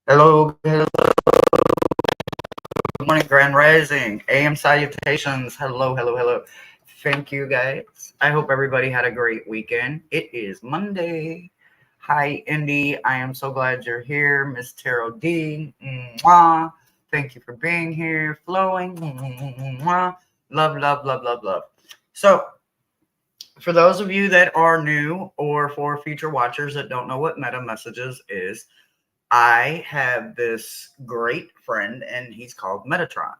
Hello, hello. Good morning, Grand Rising. AM salutations. Hello, hello, hello. Thank you, guys. I hope everybody had a great weekend. It is Monday. Hi, Indy. I am so glad you're here. Miss Tarot D. Mwah. Thank you for being here. Flowing. Mwah. Love, love, love, love, love. So, for those of you that are new or for future watchers that don't know what meta messages is, I have this great friend and he's called Metatron.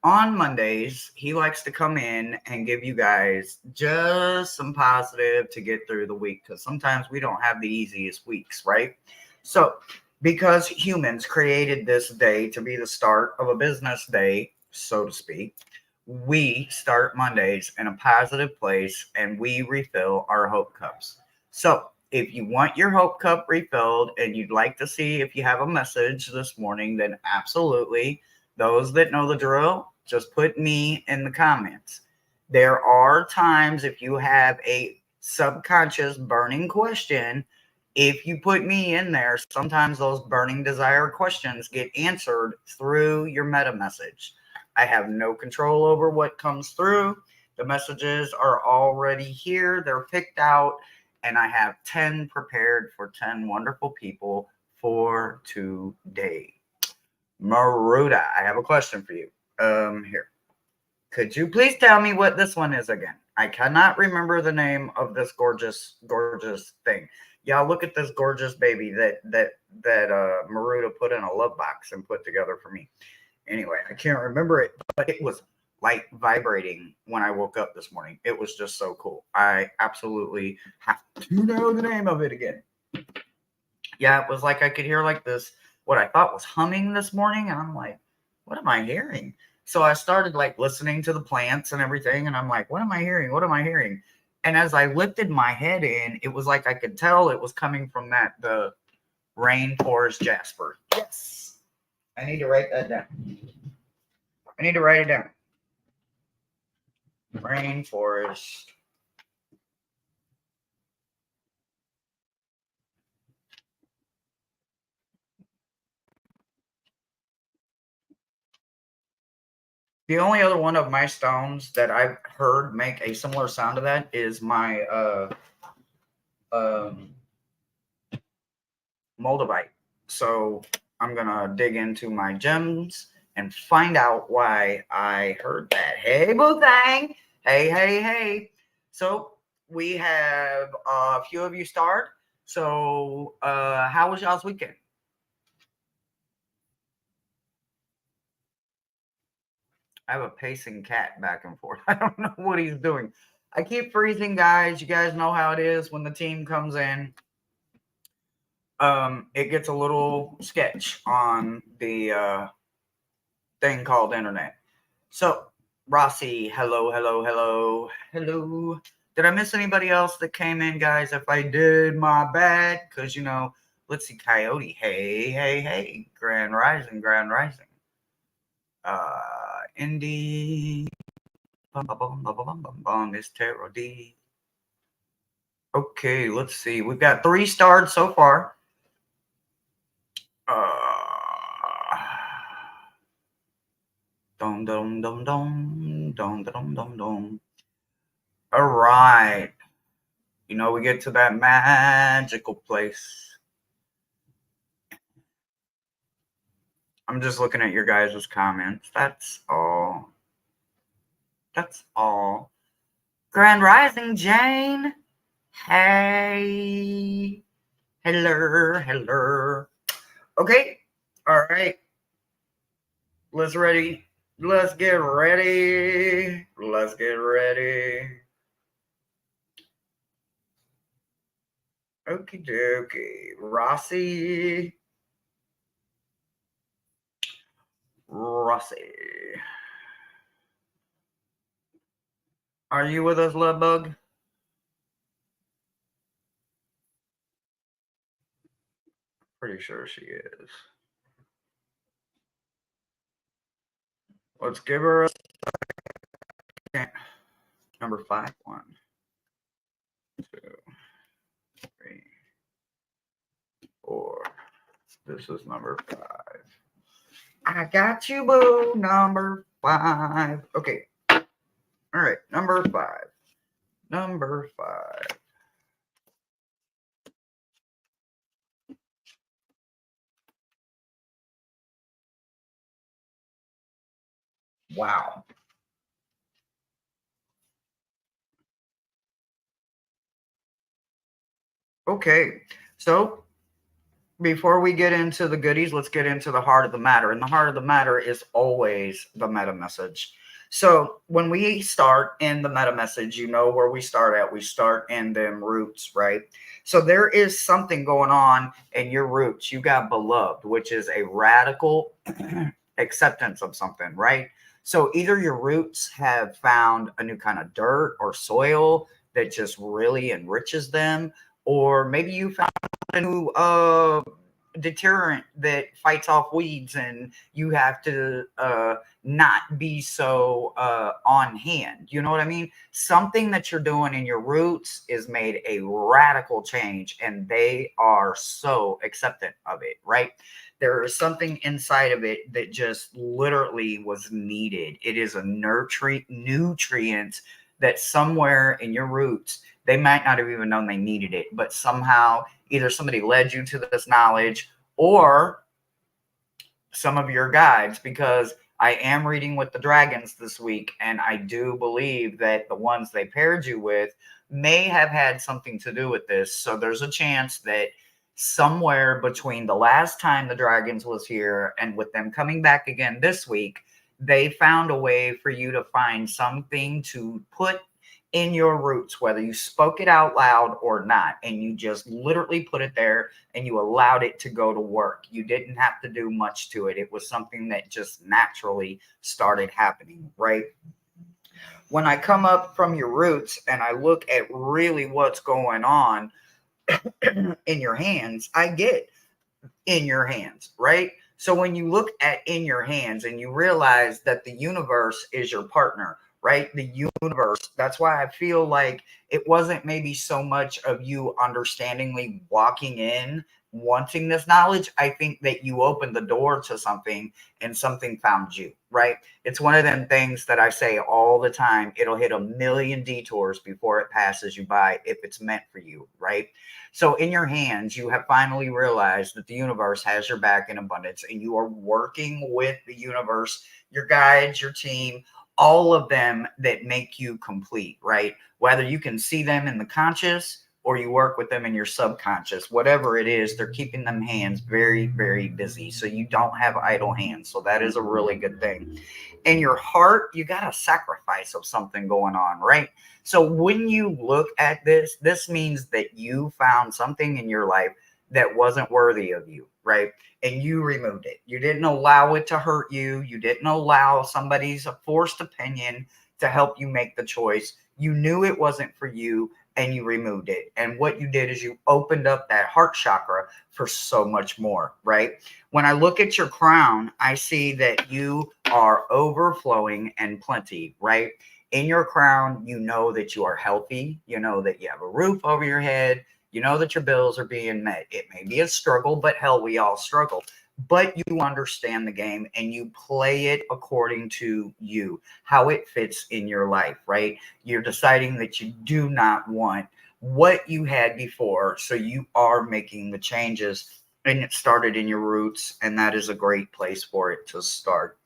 On Mondays, he likes to come in and give you guys just some positive to get through the week because sometimes we don't have the easiest weeks, right? So, because humans created this day to be the start of a business day, so to speak, we start Mondays in a positive place and we refill our hope cups. So, if you want your hope cup refilled and you'd like to see if you have a message this morning, then absolutely. Those that know the drill, just put me in the comments. There are times if you have a subconscious burning question, if you put me in there, sometimes those burning desire questions get answered through your meta message. I have no control over what comes through. The messages are already here, they're picked out, and I have 10 prepared for 10 wonderful people for today. Maruda, I have a question for you. Here. Could you please tell me what this one is again? I cannot remember the name of this gorgeous, gorgeous thing. Y'all look at this gorgeous baby that Maruda put in a love box and put together for me. Anyway, I can't remember it, but it was like vibrating when I woke up this morning. It was just so cool. I absolutely have to know the name of it again. Yeah, it was like I could hear like this, what I thought was humming this morning. And I'm like, what am I hearing? So I started like listening to the plants and everything. And I'm like, what am I hearing? What am I hearing? And as I lifted my head in, it was like I could tell it was coming from the rainforest jasper. Yes. I need to write that down. I need to write it down. Rainforest. The only other one of my stones that I've heard make a similar sound to that is my um, moldavite. So I'm gonna dig into my gems and find out why I heard that. Hey, boo thang. Hey, hey, hey. So we have a few of you starred. So how was y'all's weekend? I have a pacing cat back and forth. I don't know what he's doing. I keep freezing, guys. You guys know how it is when the team comes in. It gets a little sketch on the thing called internet. So, Rossi, hello, hello, hello, hello. Did I miss anybody else that came in, guys? If I did, my bad. Because, let's see, Coyote. Hey, hey, hey. Grand Rising, Grand Rising. Indy. Bum, bum, bum, bum, bum, bum, bum, Miss Tarot D. Okay, let's see. We've got 3 starred so far. Dum dum dum dum dum dum dum dum. All right. We get to that magical place. I'm just looking at your guys' comments. That's all. That's all. Grand Rising, Jane. Hey. Hello. Hello. Okay. All right. Let's ready. Let's get ready. Let's get ready. Okie dokie. Rossi. Rossi. Are you with us, love bug? Pretty sure she is. Let's give her a second. Number 5. 1, 2, 3. This is number 5. I got you, boo. Number 5. Okay. All right. Number 5. Number 5. Wow. Okay. So before we get into the goodies, let's get into the heart of the matter. And the heart of the matter is always the meta message. So when we start in the meta message, you know where we start at. We start in them roots, right? So there is something going on in your roots. You got beloved, which is a radical acceptance of something, right? So either your roots have found a new kind of dirt or soil that just really enriches them, or maybe you found a new deterrent that fights off weeds, and you have to not be so on hand. You know what I mean? Something that you're doing in your roots is made a radical change, and they are so acceptant of it, right? There is something inside of it that just literally was needed. It is a nutrient that somewhere in your roots, they might not have even known they needed it, but somehow either somebody led you to this knowledge, or some of your guides, because I am reading with the dragons this week, and I do believe that the ones they paired you with may have had something to do with this. So there's a chance that somewhere between the last time the dragons was here and with them coming back again this week, they found a way for you to find something to put in your roots, whether you spoke it out loud or not, and you just literally put it there and you allowed it to go to work. You didn't have to do much to it. It was something that just naturally started happening, right? When I come up from your roots and I look at really what's going on in your hands, I get in your hands, right? So when you look at in your hands and you realize that the universe is your partner, right? The universe. That's why I feel like it wasn't maybe so much of you understandingly walking in, wanting this knowledge. I think that you opened the door to something and something found you, right? It's one of them things that I say all the time. It'll hit a million detours before it passes you by if it's meant for you, right? So in your hands, you have finally realized that the universe has your back in abundance, and you are working with the universe, your guides, your team, all of them that make you complete, right? Whether you can see them in the conscious or you work with them in your subconscious, whatever it is, they're keeping them hands very, very busy. So you don't have idle hands. So that is a really good thing. In your heart, you got a sacrifice of something going on, right? So when you look at this, this means that you found something in your life that wasn't worthy of you, right? And you removed it. You didn't allow it to hurt you. You didn't allow somebody's forced opinion to help you make the choice. You knew it wasn't for you, and you removed it. And what you did is you opened up that heart chakra for so much more, right? When I look at your crown, I see that you are overflowing and plenty, right? In your crown, you know that you are healthy. You know that you have a roof over your head. You know that your bills are being met. It may be a struggle, but hell, we all struggle. But you understand the game and you play it according to you, how it fits in your life, right? You're deciding that you do not want what you had before. So you are making the changes, and it started in your roots. And that is a great place for it to start.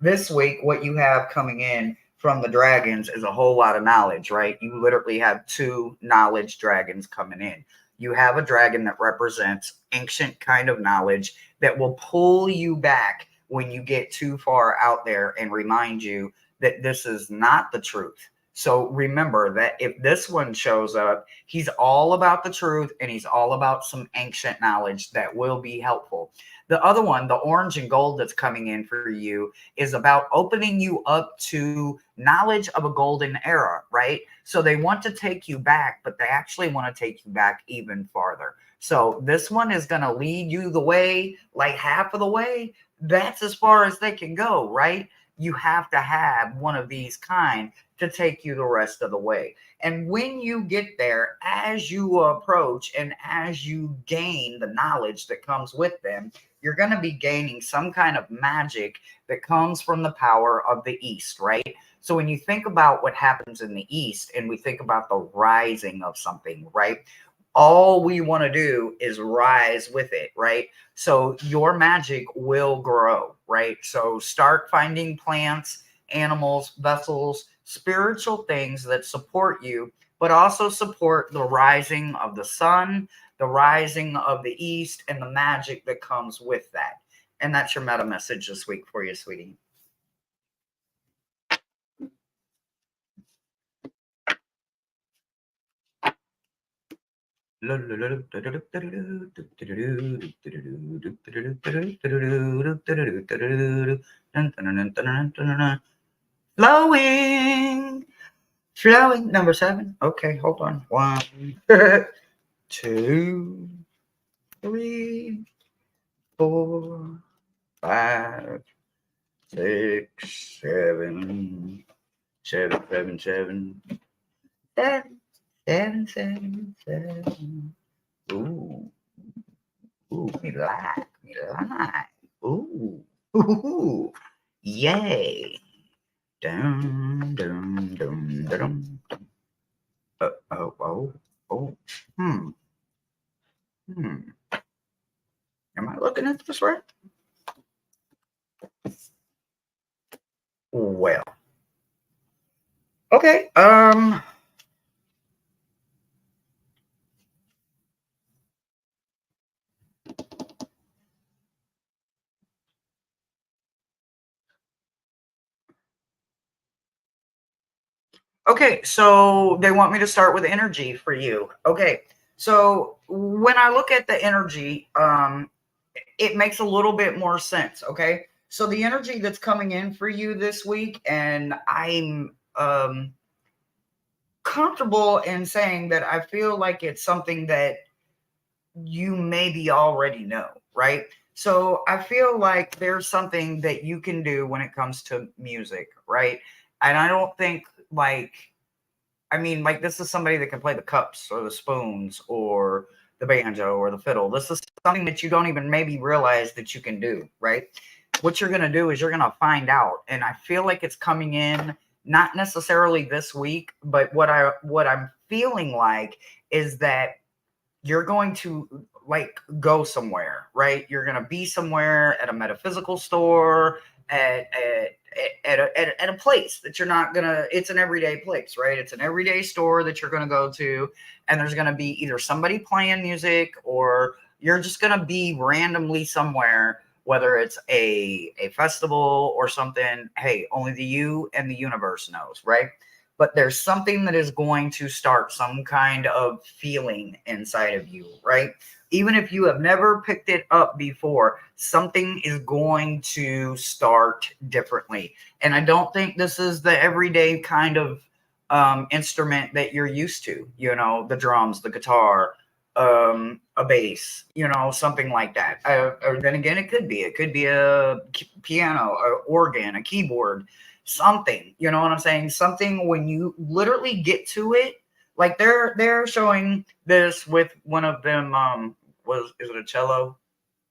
This week, what you have coming in from the dragons is a whole lot of knowledge, right? You literally have 2 knowledge dragons coming in. You have a dragon that represents ancient kind of knowledge that will pull you back when you get too far out there and remind you that this is not the truth. So remember that if this one shows up, he's all about the truth, and he's all about some ancient knowledge that will be helpful. The other one, the orange and gold that's coming in for you, is about opening you up to knowledge of a golden era, right? So they want to take you back, but they actually want to take you back even farther. So this one is going to lead you the way, like half of the way. That's as far as they can go, right? You have to have one of these kind to take you the rest of the way. And when you get there, as you approach and as you gain the knowledge that comes with them, you're going to be gaining some kind of magic that comes from the power of the East, right? So when you think about what happens in the East and we think about the rising of something, right? All we want to do is rise with it, right? So your magic will grow, right? So start finding plants, animals, vessels, spiritual things that support you, but also support the rising of the sun, the rising of the East, and the magic that comes with that. And that's your meta message this week for you, sweetie. Flowing, flowing. Number 7. Okay, hold on. 1, 2, 3, 4, 5, 6, 7, 7, 7, 7, 7, 7, 7. Ooh, ooh, me like, me like. Ooh, ooh, yay. Dum, dum, dum, dum. Oh, oh, oh. Hmm. Am I looking at this right? Well. Okay. Okay, so they want me to start with energy for you. Okay. So when I look at the energy, it makes a little bit more sense. Okay. So the energy that's coming in for you this week, and I'm comfortable in saying that I feel like it's something that you maybe already know, right? So I feel like there's something that you can do when it comes to music, right? And I don't think like, I mean, like this is somebody that can play the cups or the spoons or the banjo or the fiddle. This is something that you don't even maybe realize that you can do, right? What you're going to do is you're going to find out. And I feel like it's coming in not necessarily this week, but what I'm feeling like is that you're going to like go somewhere, right? You're going to be somewhere at a metaphysical store, at a place that you're not going to, it's an everyday place, right? It's an everyday store that you're going to go to. And there's going to be either somebody playing music or you're just going to be randomly somewhere, whether it's a festival or something. Hey, only the you and the universe knows, right? But there's something that is going to start some kind of feeling inside of you, right? Even if you have never picked it up before, something is going to start differently. And I don't think this is the everyday kind of instrument that you're used to, you know, the drums, the guitar, a bass, you know, something like that. Or then again, it could be a piano, an organ, a keyboard, something, you know what I'm saying? Something when you literally get to it, like they're showing this with one of them. Is it a cello?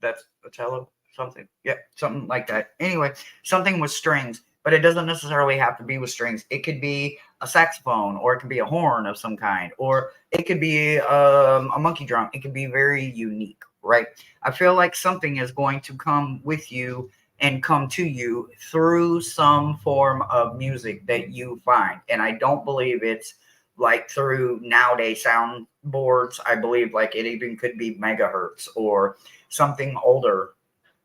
That's a cello, something. Yeah, something like that. Anyway, something with strings, but it doesn't necessarily have to be with strings. It could be a saxophone, or it could be a horn of some kind, or it could be a monkey drum. It could be very unique, right? I feel like something is going to come with you and come to you through some form of music that you find. And I don't believe it's like through nowadays sound boards. I believe like it even could be megahertz or something older.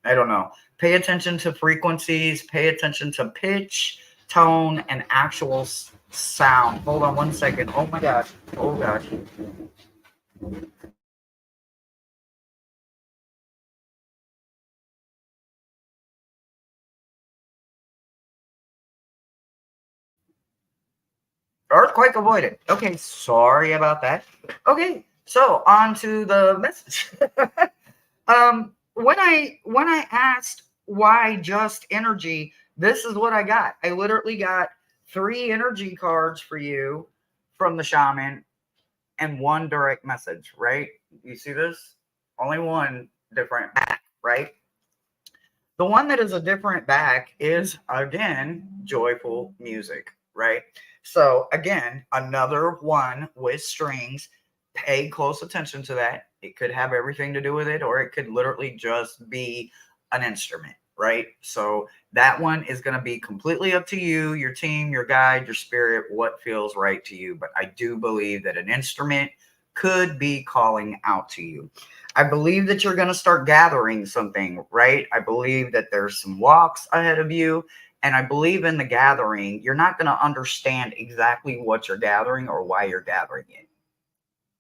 I don't know. Pay attention to frequencies, pay attention to pitch, tone, and actual sound. Hold on 1 second. Oh my gosh. Oh gosh. Earthquake avoided. Okay, sorry about that. Okay, so on to the message. When I asked why just energy, this is what I got. I literally got 3 energy cards for you from the shaman and 1 direct message, right? You see this? Only 1 different back, right? The one that is a different back is, again, joyful music, right? So, again, another one with strings. Pay close attention to that. It could have everything to do with it, or it could literally just be an instrument, right? So, that one is going to be completely up to you, your team, your guide, your spirit, what feels right to you. But I do believe that an instrument could be calling out to you. I believe that you're going to start gathering something, right? I believe that there's some walks ahead of you. And I believe in the gathering, you're not going to understand exactly what you're gathering or why you're gathering it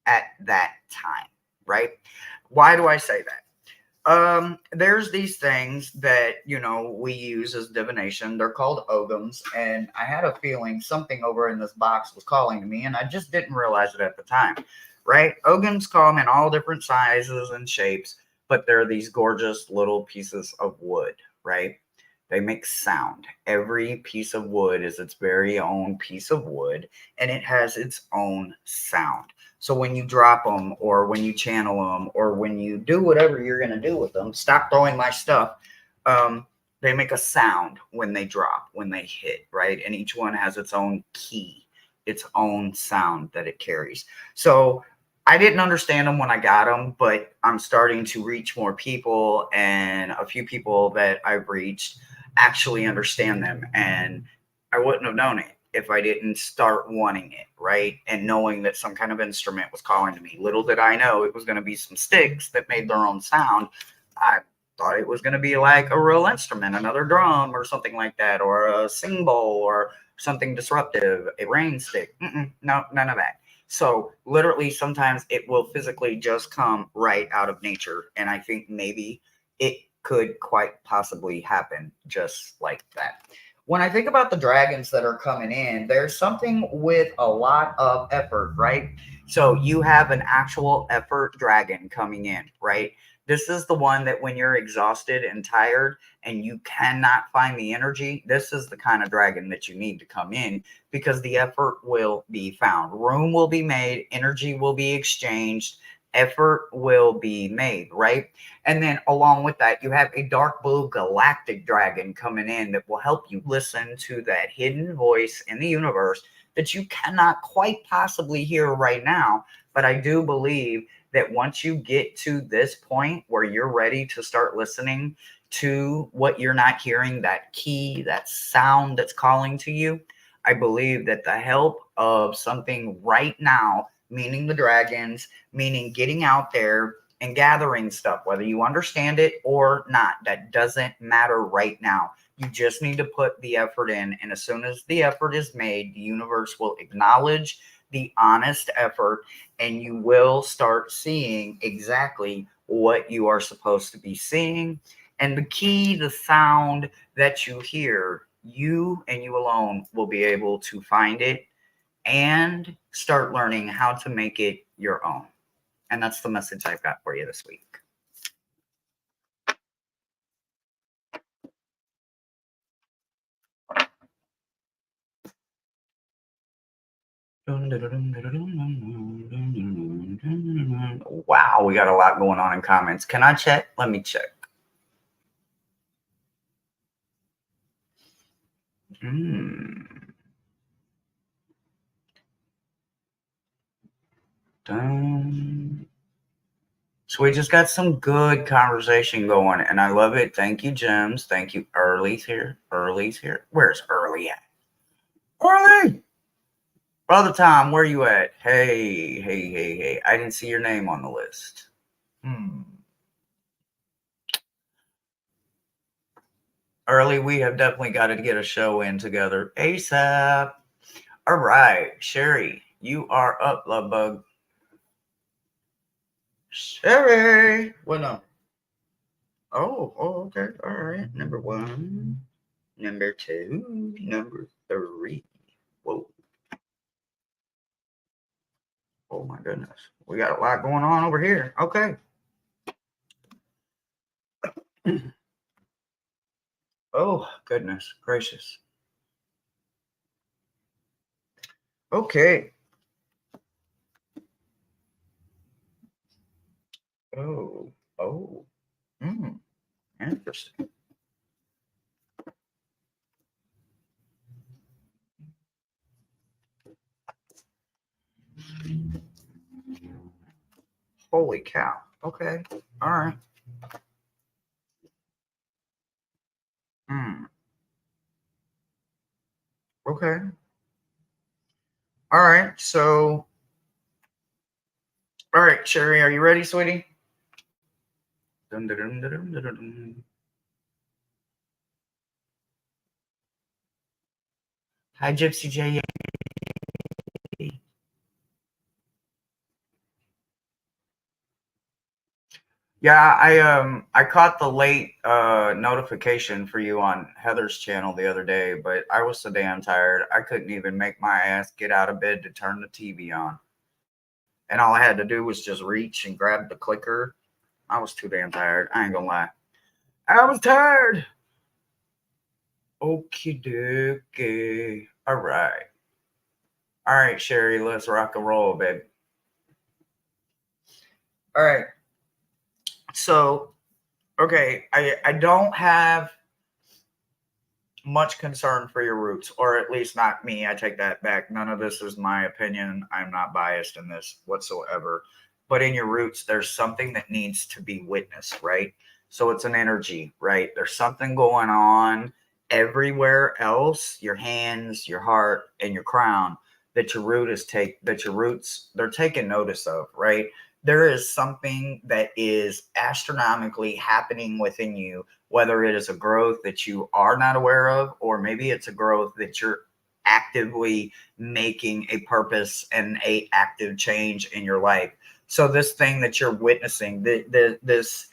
at that time, right? Why do I say that? There's these things that, we use as divination. They're called ogums. And I had a feeling something over in this box was calling to me, and I just didn't realize it at the time, right? Ogums come in all different sizes and shapes, but they're these gorgeous little pieces of wood, right? They make sound. Every piece of wood is its very own piece of wood, and it has its own sound. So when you drop them, or when you channel them, or when you do whatever you're going to do with them, stop throwing my stuff. They make a sound when they drop, when they hit, right? And each one has its own key, its own sound that it carries. So I didn't understand them when I got them, but I'm starting to reach more people, and a few people that I've reached actually understand them. And I wouldn't have known it if I didn't start wanting it, right? And knowing that some kind of instrument was calling to me. Little did I know it was going to be some sticks that made their own sound. I thought it was going to be like a real instrument, another drum or something like that, or a sing bowl or something disruptive, a rain stick. No, none of that. So literally sometimes it will physically just come right out of nature. And I think maybe it could quite possibly happen just like that. When I think about the dragons that are coming in, there's something with a lot of effort, right? So you have an actual effort dragon coming in, right? This is the one that when you're exhausted and tired and you cannot find the energy, this is the kind of dragon that you need to come in, because the effort will be found. Room will be made, energy will be exchanged, effort will be made, right? And then along with that, you have a dark blue galactic dragon coming in that will help you listen to that hidden voice in the universe that you cannot quite possibly hear right now. But I do believe that once you get to this point where you're ready to start listening to what you're not hearing, that key, that sound that's calling to you, I believe that the help of something right now, meaning the dragons, meaning getting out there and gathering stuff, whether you understand it or not, that doesn't matter right now. You just need to put the effort in. And as soon as the effort is made, the universe will acknowledge the honest effort, and you will start seeing exactly what you are supposed to be seeing. And the key, the sound that you hear, you and you alone will be able to find it and start learning how to make it your own. And that's the message I've got for you this week. Wow, we got a lot going on in comments. Can I check? Let me check. So we just got some good conversation going, and I love it. Thank you, Gems. Thank you. Early's here. Early's here. Where's Early at? Early! Brother Tom, where you at? Hey. I didn't see your name on the list. Early, we have definitely got to get a show in together ASAP. All right, Sherry, you are up, love bug. Sherry, what no? Oh, okay, all right. Number 1, number 2, number 3. Whoa. Oh my goodness, we got a lot going on over here. Okay. Oh goodness gracious. Okay. Oh, oh, interesting. Holy cow. Okay. All right. Hmm. Okay. All right. So, all right, Sherry, are you ready, sweetie? Dun, dun, dun, dun, dun, dun, dun. Hi, Gypsy J. Yeah, I caught the late notification for you on Heather's channel the other day, but I was so damn tired I couldn't even make my ass get out of bed to turn the TV on. And all I had to do was just reach and grab the clicker. I was too damn tired. I ain't gonna lie. I was tired. Okie dokie. All right. All right, Sherry, let's rock and roll, baby. All right. So, okay, I don't have much concern for your roots, or at least not me. I take that back. None of this is my opinion. I'm not biased in this whatsoever. But in your roots, there's something that needs to be witnessed, right? So it's an energy, right? There's something going on everywhere else, your hands, your heart, and your crown that your roots they're taking notice of, right? There is something that is astronomically happening within you, whether it is a growth that you are not aware of, or maybe it's a growth that you're actively making a purpose and a active change in your life. So this thing that you're witnessing, this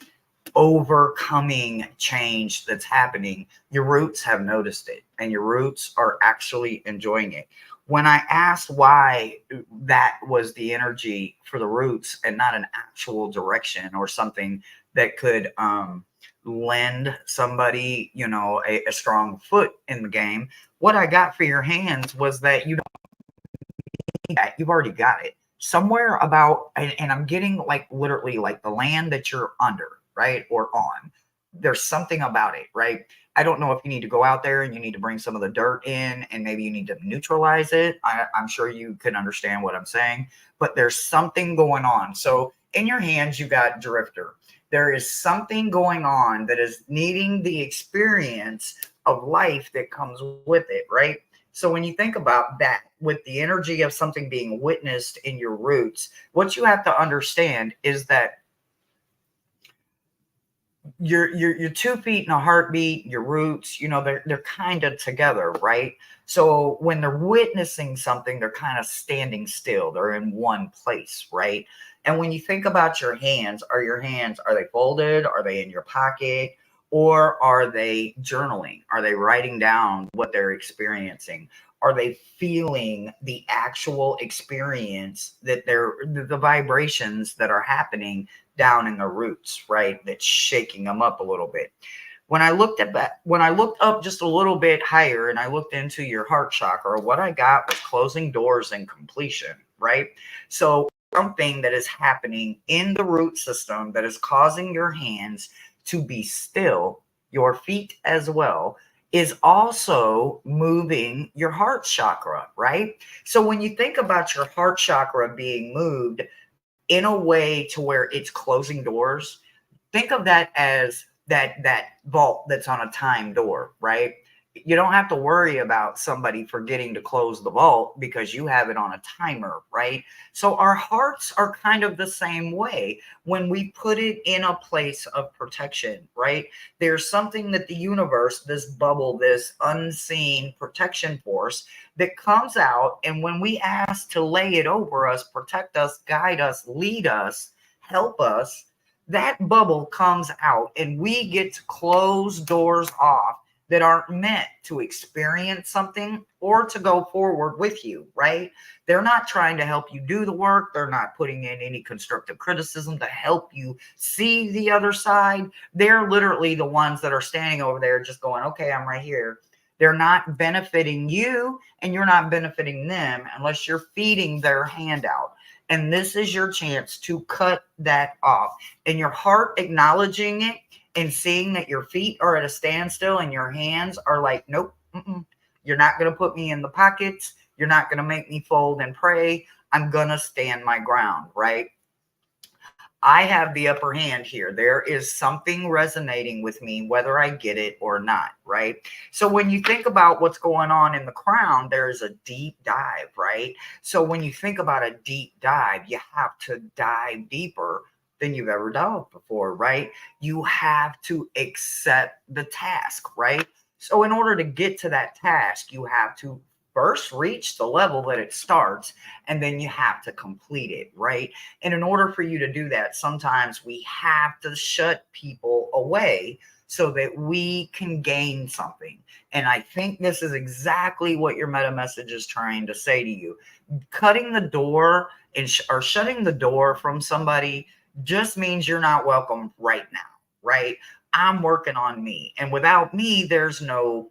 overcoming change that's happening, your roots have noticed it, and your roots are actually enjoying it. When I asked why that was the energy for the roots and not an actual direction or something that could lend somebody, a strong foot in the game, what I got for your hands was that you don't need that. You've already got it somewhere about, and I'm getting like literally like the land that you're under, right? Or on. There's something about it, right? I don't know if you need to go out there and you need to bring some of the dirt in and maybe you need to neutralize it. I'm sure you can understand what I'm saying, but there's something going on. So in your hands, you got Drifter. There is something going on that is needing the experience of life that comes with it, right? So when you think about that with the energy of something being witnessed in your roots, what you have to understand is that your 2 feet and a heartbeat, your roots, they're kind of together, right? So when they're witnessing something, they're kind of standing still. They're in one place, right? And when you think about your hands, are they folded? Are they in your pocket? Or are they journaling? Are they writing down what they're experiencing? Are they feeling the actual experience that the vibrations that are happening down in the roots, right? That's shaking them up a little bit. When I looked up just a little bit higher and I looked into your heart chakra, what I got was closing doors and completion, right? So something that is happening in the root system that is causing your hands to be still, your feet as well, is also moving your heart chakra, right? So when you think about your heart chakra being moved in a way to where it's closing doors, think of that as that vault that's on a time door, right? You don't have to worry about somebody forgetting to close the vault because you have it on a timer, right? So our hearts are kind of the same way when we put it in a place of protection, right? There's something that the universe, this bubble, this unseen protection force that comes out, and when we ask to lay it over us, protect us, guide us, lead us, help us, that bubble comes out and we get to close doors off that aren't meant to experience something or to go forward with you, right? They're not trying to help you do the work. They're not putting in any constructive criticism to help you see the other side. They're literally the ones that are standing over there just going, okay, I'm right here. They're not benefiting you and you're not benefiting them unless you're feeding their hand out. And this is your chance to cut that off. And your heart acknowledging it and seeing that your feet are at a standstill and your hands are like, nope, you're not going to put me in the pockets. You're not going to make me fold and pray. I'm going to stand my ground, right? I have the upper hand here. There is something resonating with me, whether I get it or not, right? So when you think about what's going on in the crown, there's a deep dive, right? So when you think about a deep dive, you have to dive deeper than you've ever dove before, right? You have to accept the task, right? So in order to get to that task, you have to first reach the level that it starts, and then you have to complete it, right? And in order for you to do that, sometimes we have to shut people away so that we can gain something. And I think this is exactly what your meta message is trying to say to you. Cutting the door or shutting the door from somebody just means you're not welcome right now, right? I'm working on me. And without me, there's no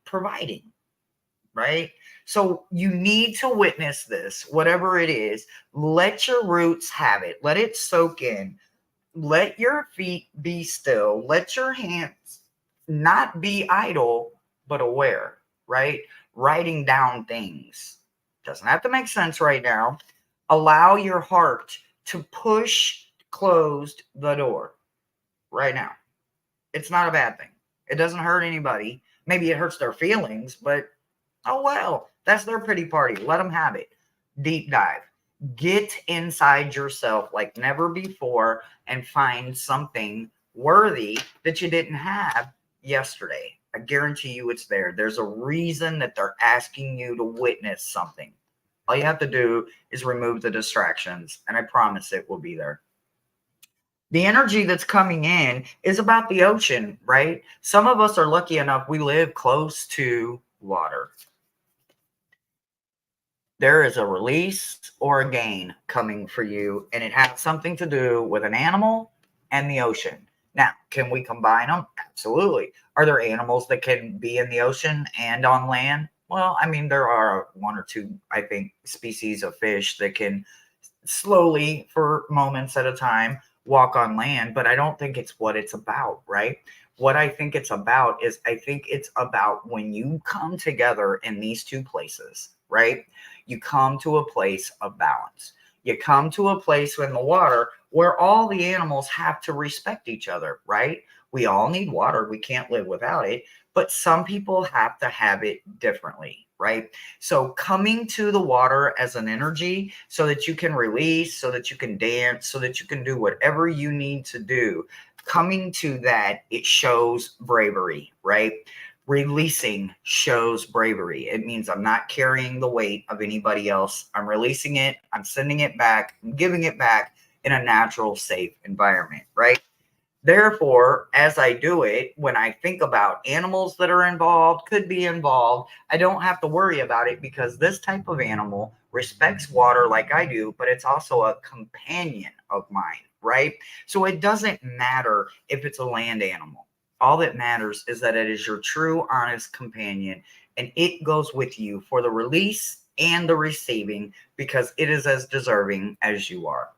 providing, right? So you need to witness this, whatever it is. Let your roots have it. Let it soak in. Let your feet be still. Let your hands not be idle, but aware, right? Writing down things. Doesn't have to make sense right now. Allow your heart to push closed the door right now. It's not a bad thing. It doesn't hurt anybody. Maybe it hurts their feelings, but oh, well, that's their pity party. Let them have it. Deep dive. Get inside yourself like never before and find something worthy that you didn't have yesterday. I guarantee you it's there. There's a reason that they're asking you to witness something. All you have to do is remove the distractions, and I promise it will be there. The energy that's coming in is about the ocean, right? Some of us are lucky enough, we live close to water. There is a release or a gain coming for you, and it has something to do with an animal and the ocean. Now, can we combine them? Absolutely. Are there animals that can be in the ocean and on land? Well, I mean, there are one or two, I think, species of fish that can slowly, for moments at a time, walk on land, but I don't think it's what it's about, right? What I think it's about is I think it's about when you come together in these two places, right? You come to a place of balance. You come to a place in the water where all the animals have to respect each other, right? We all need water. We can't live without it, but some people have to have it differently, right? So coming to the water as an energy so that you can release, so that you can dance, so that you can do whatever you need to do. Coming to that, it shows bravery, right? Releasing shows bravery. It means I'm not carrying the weight of anybody else. I'm releasing it. I'm sending it back. I'm giving it back in a natural, safe environment, right? Therefore, as I do it, when I think about animals that are involved, could be involved, I don't have to worry about it because this type of animal respects water like I do, but it's also a companion of mine, right? So it doesn't matter if it's a land animal. All that matters is that it is your true, honest companion, and it goes with you for the release and the receiving because it is as deserving as you are.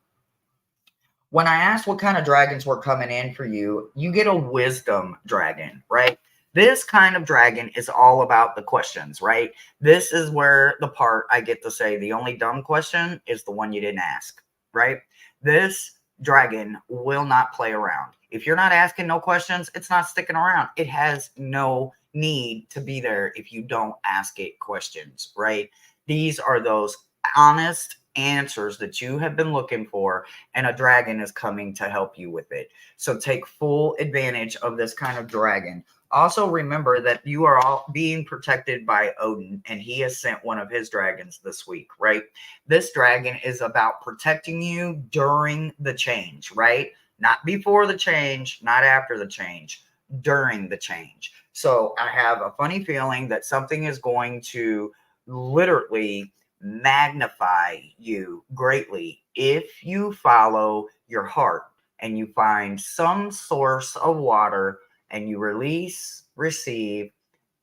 When I asked what kind of dragons were coming in for you, you get a wisdom dragon, right? This kind of dragon is all about the questions, right? This is where the part I get to say the only dumb question is the one you didn't ask, right? This dragon will not play around. If you're not asking no questions, it's not sticking around. It has no need to be there if you don't ask it questions, right? These are those honest answers that you have been looking for, and a dragon is coming to help you with it. So take full advantage of this kind of dragon. Also remember that you are all being protected by Odin, and he has sent one of his dragons this week, right? This dragon is about protecting you during the change, right? Not before the change, not after the change, during the change. So I have a funny feeling that something is going to literally magnify you greatly if you follow your heart and you find some source of water and you release, receive,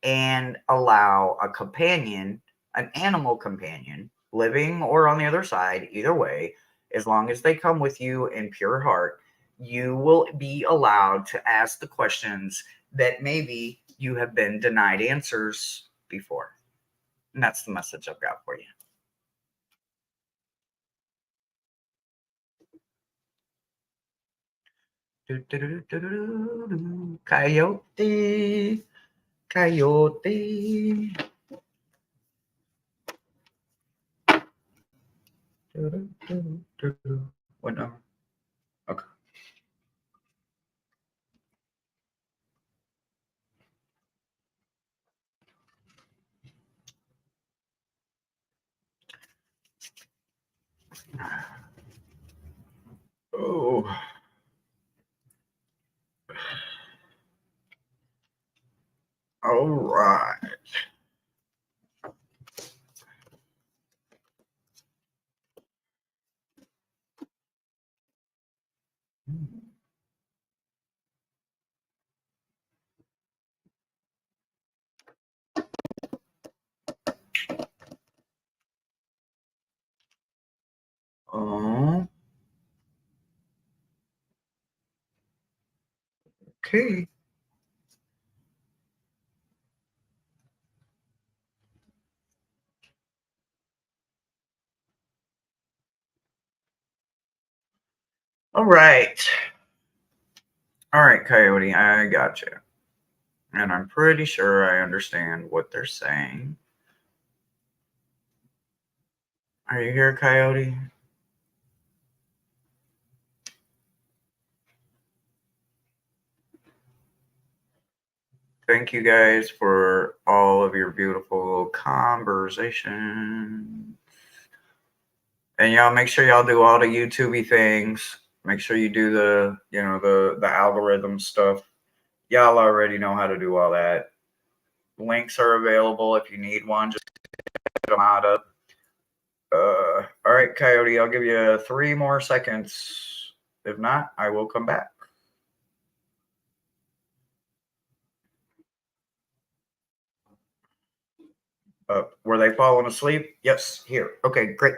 and allow a companion, an animal companion, living or on the other side, either way, as long as they come with you in pure heart, you will be allowed to ask the questions that maybe you have been denied answers before. And that's the message I've got for you. Coyote, coyote. What number? Okay. Oh. All right. Oh, okay. All right. All right, Coyote, I got you. And I'm pretty sure I understand what they're saying. Are you here, Coyote? Thank you guys for all of your beautiful conversation. And y'all make sure y'all do all the YouTubey things. Make sure you do the algorithm stuff. Y'all already know how to do all that. Links are available if you need one. Just get them out of. All right, Coyote, I'll give you 3 more seconds. If not, I will come back. Were they falling asleep? Yes, here. Okay, great.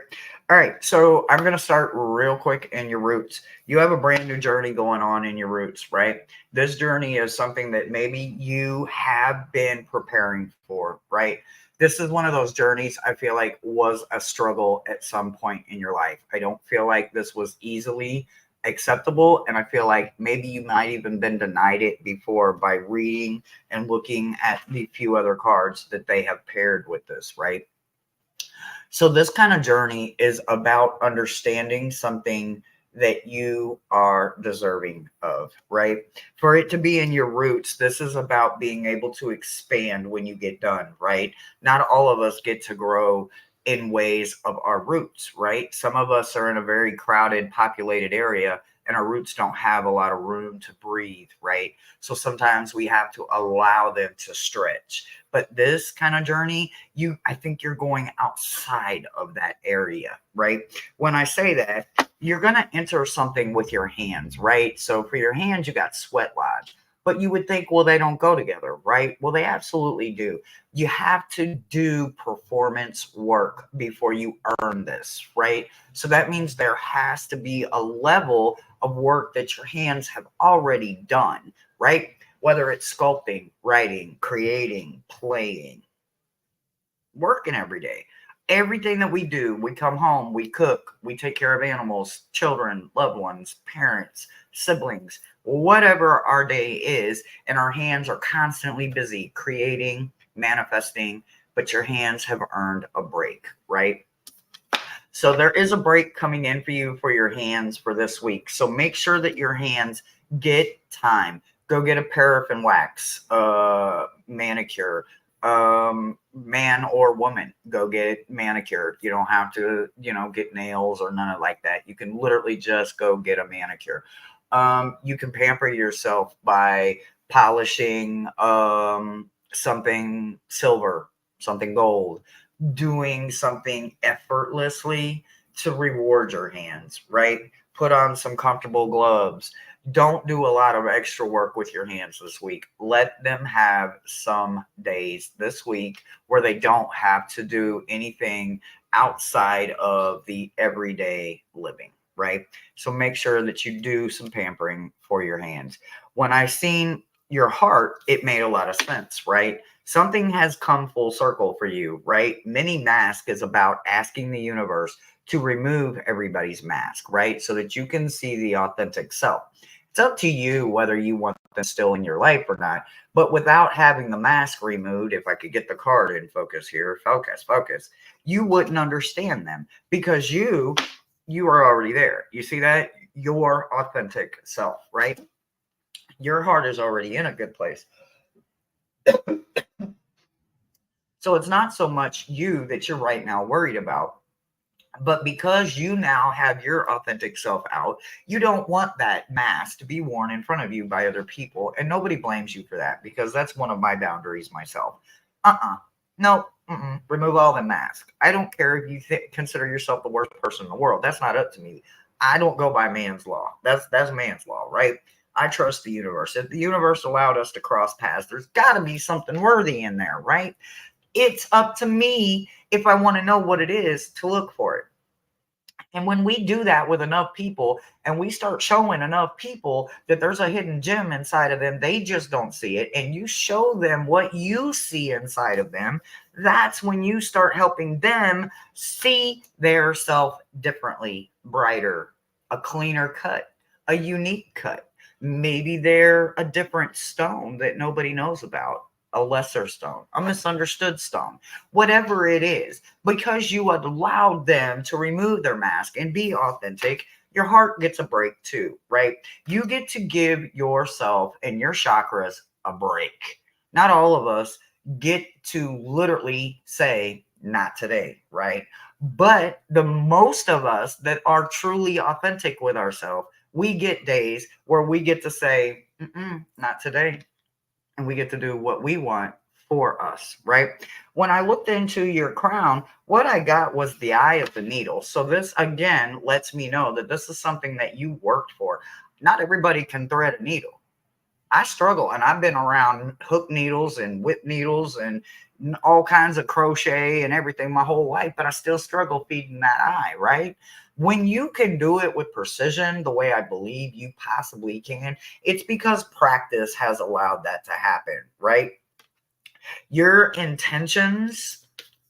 All right, so I'm going to start real quick in your roots. You have a brand new journey going on in your roots, right? This journey is something that maybe you have been preparing for, right? This is one of those journeys I feel like was a struggle at some point in your life. I don't feel like this was easily acceptable, and I feel like maybe you might even been denied it before by reading and looking at the few other cards that they have paired with this, right? So this kind of journey is about understanding something that you are deserving of, right? For it to be in your roots, this is about being able to expand when you get done, right? Not all of us get to grow in ways of our roots, right? Some of us are in a very crowded, populated area and our roots don't have a lot of room to breathe, right? So sometimes we have to allow them to stretch. But this kind of journey, I think you're going outside of that area, right? When I say that, you're going to enter something with your hands, right? So for your hands, you got sweat lodge. But you would think, well, they don't go together, right? Well, they absolutely do. You have to do performance work before you earn this, right? So that means there has to be a level of work that your hands have already done, right? Whether it's sculpting, writing, creating, playing, working every day. Everything that we do, we come home, we cook, we take care of animals, children, loved ones, parents, siblings, whatever our day is, and our hands are constantly busy creating, manifesting, but your hands have earned a break, right? So there is a break coming in for you for your hands for this week. So make sure that your hands get time. Go get a paraffin wax, manicure, man or woman, go get manicured. You don't have to, get nails or none of like that. You can literally just go get a manicure. You can pamper yourself by polishing something silver, something gold, doing something effortlessly to reward your hands, right? Put on some comfortable gloves. Don't do a lot of extra work with your hands this week. Let them have some days this week where they don't have to do anything outside of the everyday living, right? So make sure that you do some pampering for your hands. When I seen your heart, it made a lot of sense, right? Something has come full circle for you, right? Mini Mask is about asking the universe to remove everybody's mask, right? So that you can see the authentic self. It's up to you whether you want them still in your life or not. But without having the mask removed, if I could get the card in focus here, focus, you wouldn't understand them because you are already there. You see that? Your authentic self, right? Your heart is already in a good place. So it's not so much you that you're right now worried about. But because you now have your authentic self out, you don't want that mask to be worn in front of you by other people. And nobody blames you for that because that's one of my boundaries myself. No, remove all the masks. I don't care if you consider yourself the worst person in the world. That's not up to me. I don't go by man's law. That's man's law, right? I trust the universe. If the universe allowed us to cross paths, there's got to be something worthy in there, right? It's up to me if I want to know what it is to look for it. And when we do that with enough people and we start showing enough people that there's a hidden gem inside of them, they just don't see it. And you show them what you see inside of them. That's when you start helping them see their self differently, brighter, a cleaner cut, a unique cut. Maybe they're a different stone that nobody knows about, a lesser stone, a misunderstood stone, whatever it is, because you allowed them to remove their mask and be authentic, your heart gets a break too, right? You get to give yourself and your chakras a break. Not all of us get to literally say, not today, right? But the most of us that are truly authentic with ourselves, we get days where we get to say, not today, and we get to do what we want for us, right? When I looked into your crown, what I got was the eye of the needle. So this again lets me know that this is something that you worked for. Not everybody can thread a needle. I struggle, and I've been around hook needles and whip needles and all kinds of crochet and everything my whole life, but I still struggle feeding that eye, right? When you can do it with precision, the way I believe you possibly can, it's because practice has allowed that to happen, right? Your intentions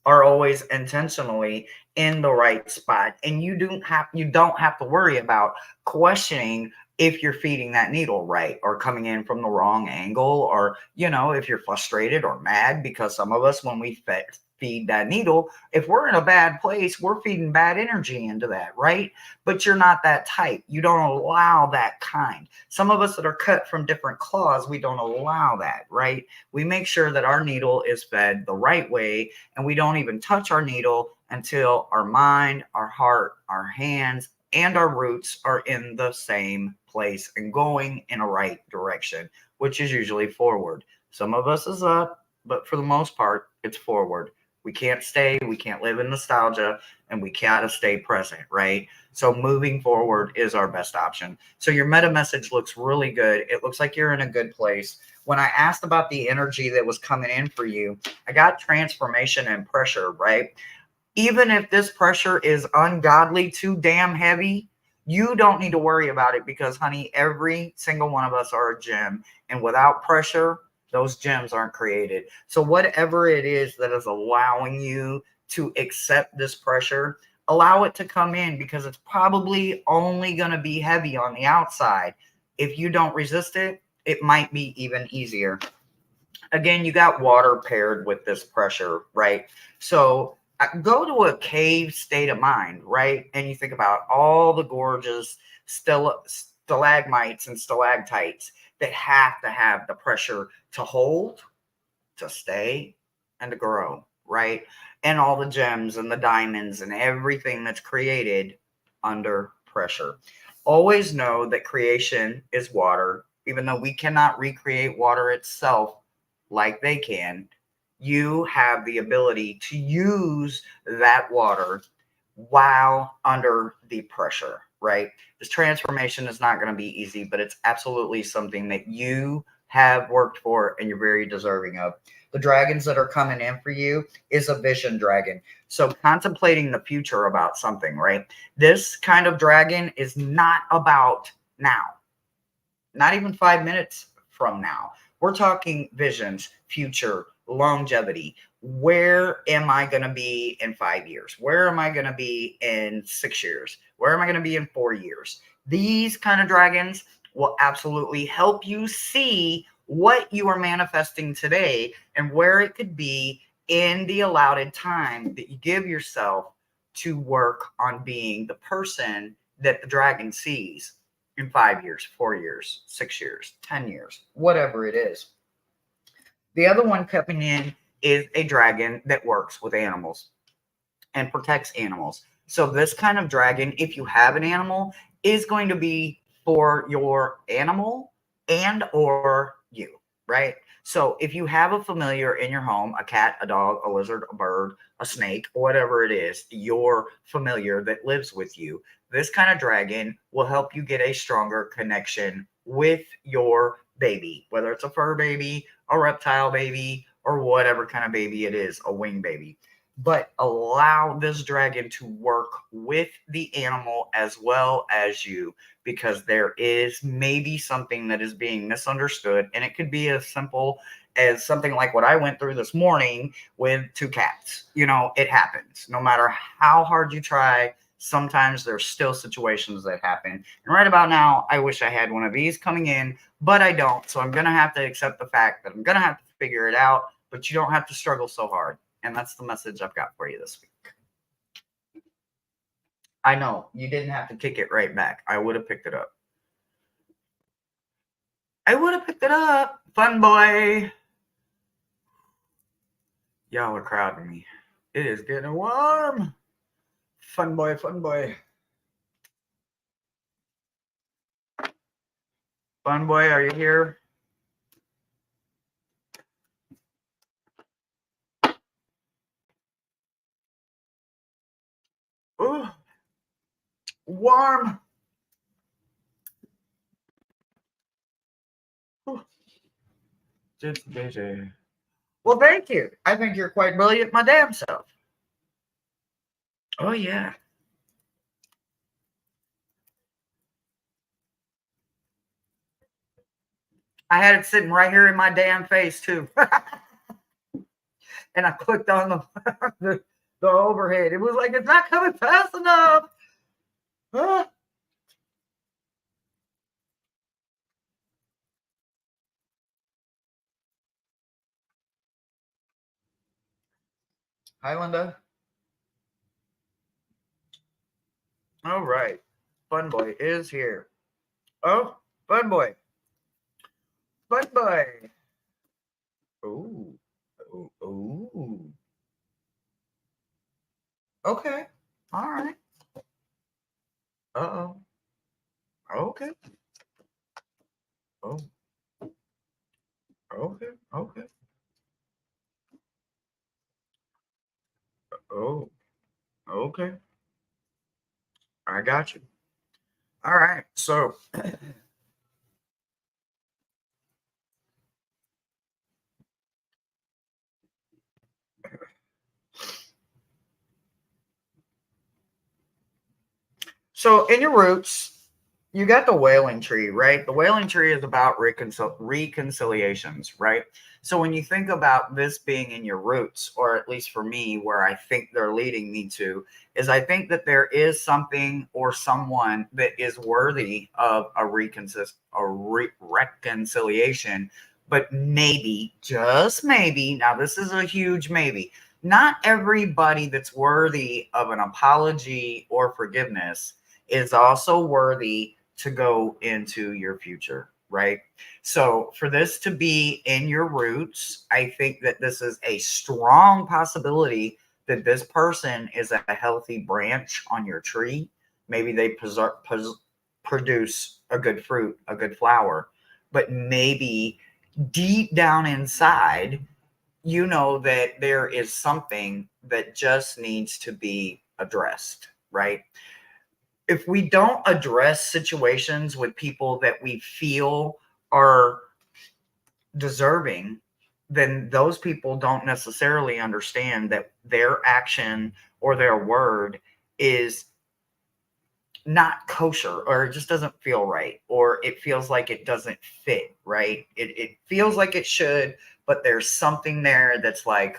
are always intentionally in the right spot, and you don't have to worry about questioning if you're feeding that needle right or coming in from the wrong angle, or if you're frustrated or mad, because some of us, when we feed that needle, if we're in a bad place, we're feeding bad energy into that, right? But you're not that type. You don't allow that kind. Some of us that are cut from different claws, we don't allow that, right? We make sure that our needle is fed the right way, and we don't even touch our needle until our mind, our heart, our hands, and our roots are in the same place and going in a right direction, which is usually forward. Some of us is up, but for the most part, it's forward. We can't live in nostalgia, and we gotta stay present, right? So moving forward is our best option. So your meta message looks really good. It looks like you're in a good place. When I asked about the energy that was coming in for you, I got transformation and pressure, right? Even if this pressure is ungodly, too damn heavy, you don't need to worry about it because, honey, every single one of us are a gem. And without pressure, those gems aren't created. So, whatever it is that is allowing you to accept this pressure, allow it to come in because it's probably only going to be heavy on the outside. If you don't resist it, it might be even easier. Again, you got water paired with this pressure, right? So go to a cave state of mind, right? And you think about all the gorgeous stalagmites and stalactites that have to have the pressure to hold, to stay, and to grow, right? And all the gems and the diamonds and everything that's created under pressure. Always know that creation is water, even though we cannot recreate water itself like they can. You have the ability to use that water while under the pressure. right? This transformation is not going to be easy, but it's absolutely something that you have worked for and you're very deserving of. The dragons that are coming in for you is a vision dragon. So contemplating the future about something, right? This kind of dragon is not about now, not even 5 minutes from now. We're talking visions, future, longevity. Where am I going to be in 5 years? Where am I going to be in 6 years? Where am I going to be in 4 years? These kind of dragons will absolutely help you see what you are manifesting today and where it could be in the allotted time that you give yourself to work on being the person that the dragon sees in 5 years, 4 years, 6 years, 10 years, whatever it is. The other one coming in is a dragon that works with animals and protects animals. So this kind of dragon, if you have an animal, is going to be for your animal and or you, right? So if you have a familiar in your home, a cat, a dog, a lizard, a bird, a snake, whatever it is, your familiar that lives with you, this kind of dragon will help you get a stronger connection with your baby, whether it's a fur baby, a reptile baby, or whatever kind of baby it is, a wing baby. But allow this dragon to work with the animal as well as you, because there is maybe something that is being misunderstood, and it could be as simple as something like what I went through this morning with two cats. You know, it happens. No matter how hard you try, sometimes there's still situations that happen. And right about now, I wish I had one of these coming in, but I don't. So I'm going to have to accept the fact that I'm going to have to figure it out, but you don't have to struggle so hard. And that's the message I've got for you this week. I know you didn't have to kick it right back. I would have picked it up. I would have picked it up. Fun boy. Y'all are crowding me. It is getting warm. Fun boy, fun boy. Fun boy, are you here? Ooh, warm. Ooh. Just busy. Well, thank you. I think you're quite brilliant, my damn self. Oh, yeah. I had it sitting right here in my damn face, too. And I clicked on the overhead. It was like, it's not coming fast enough. Huh? Hi, Linda. All right. Fun boy is here. Oh, fun boy. Fun boy. Ooh. Ooh. Ooh. Okay. All right. Uh-oh. Okay. Oh. Okay. Okay. Oh. Okay. I got you. All right. So in your roots, you got the wailing tree, right? The wailing tree is about reconciliations, right? So when you think about this being in your roots, or at least for me, where I think they're leading me to, is I think that there is something or someone that is worthy of reconciliation, but maybe, just maybe, now this is a huge maybe, not everybody that's worthy of an apology or forgiveness is also worthy to go into your future, right? So, for this to be in your roots, I think that this is a strong possibility that this person is a healthy branch on your tree. Maybe they produce a good fruit, a good flower, but maybe deep down inside, you know that there is something that just needs to be addressed, right? if we don't address situations with people that we feel are deserving, then those people don't necessarily understand that their action or their word is not kosher, or it just doesn't feel right, or it feels like it doesn't fit right. It feels like it should, but there's something there that's like,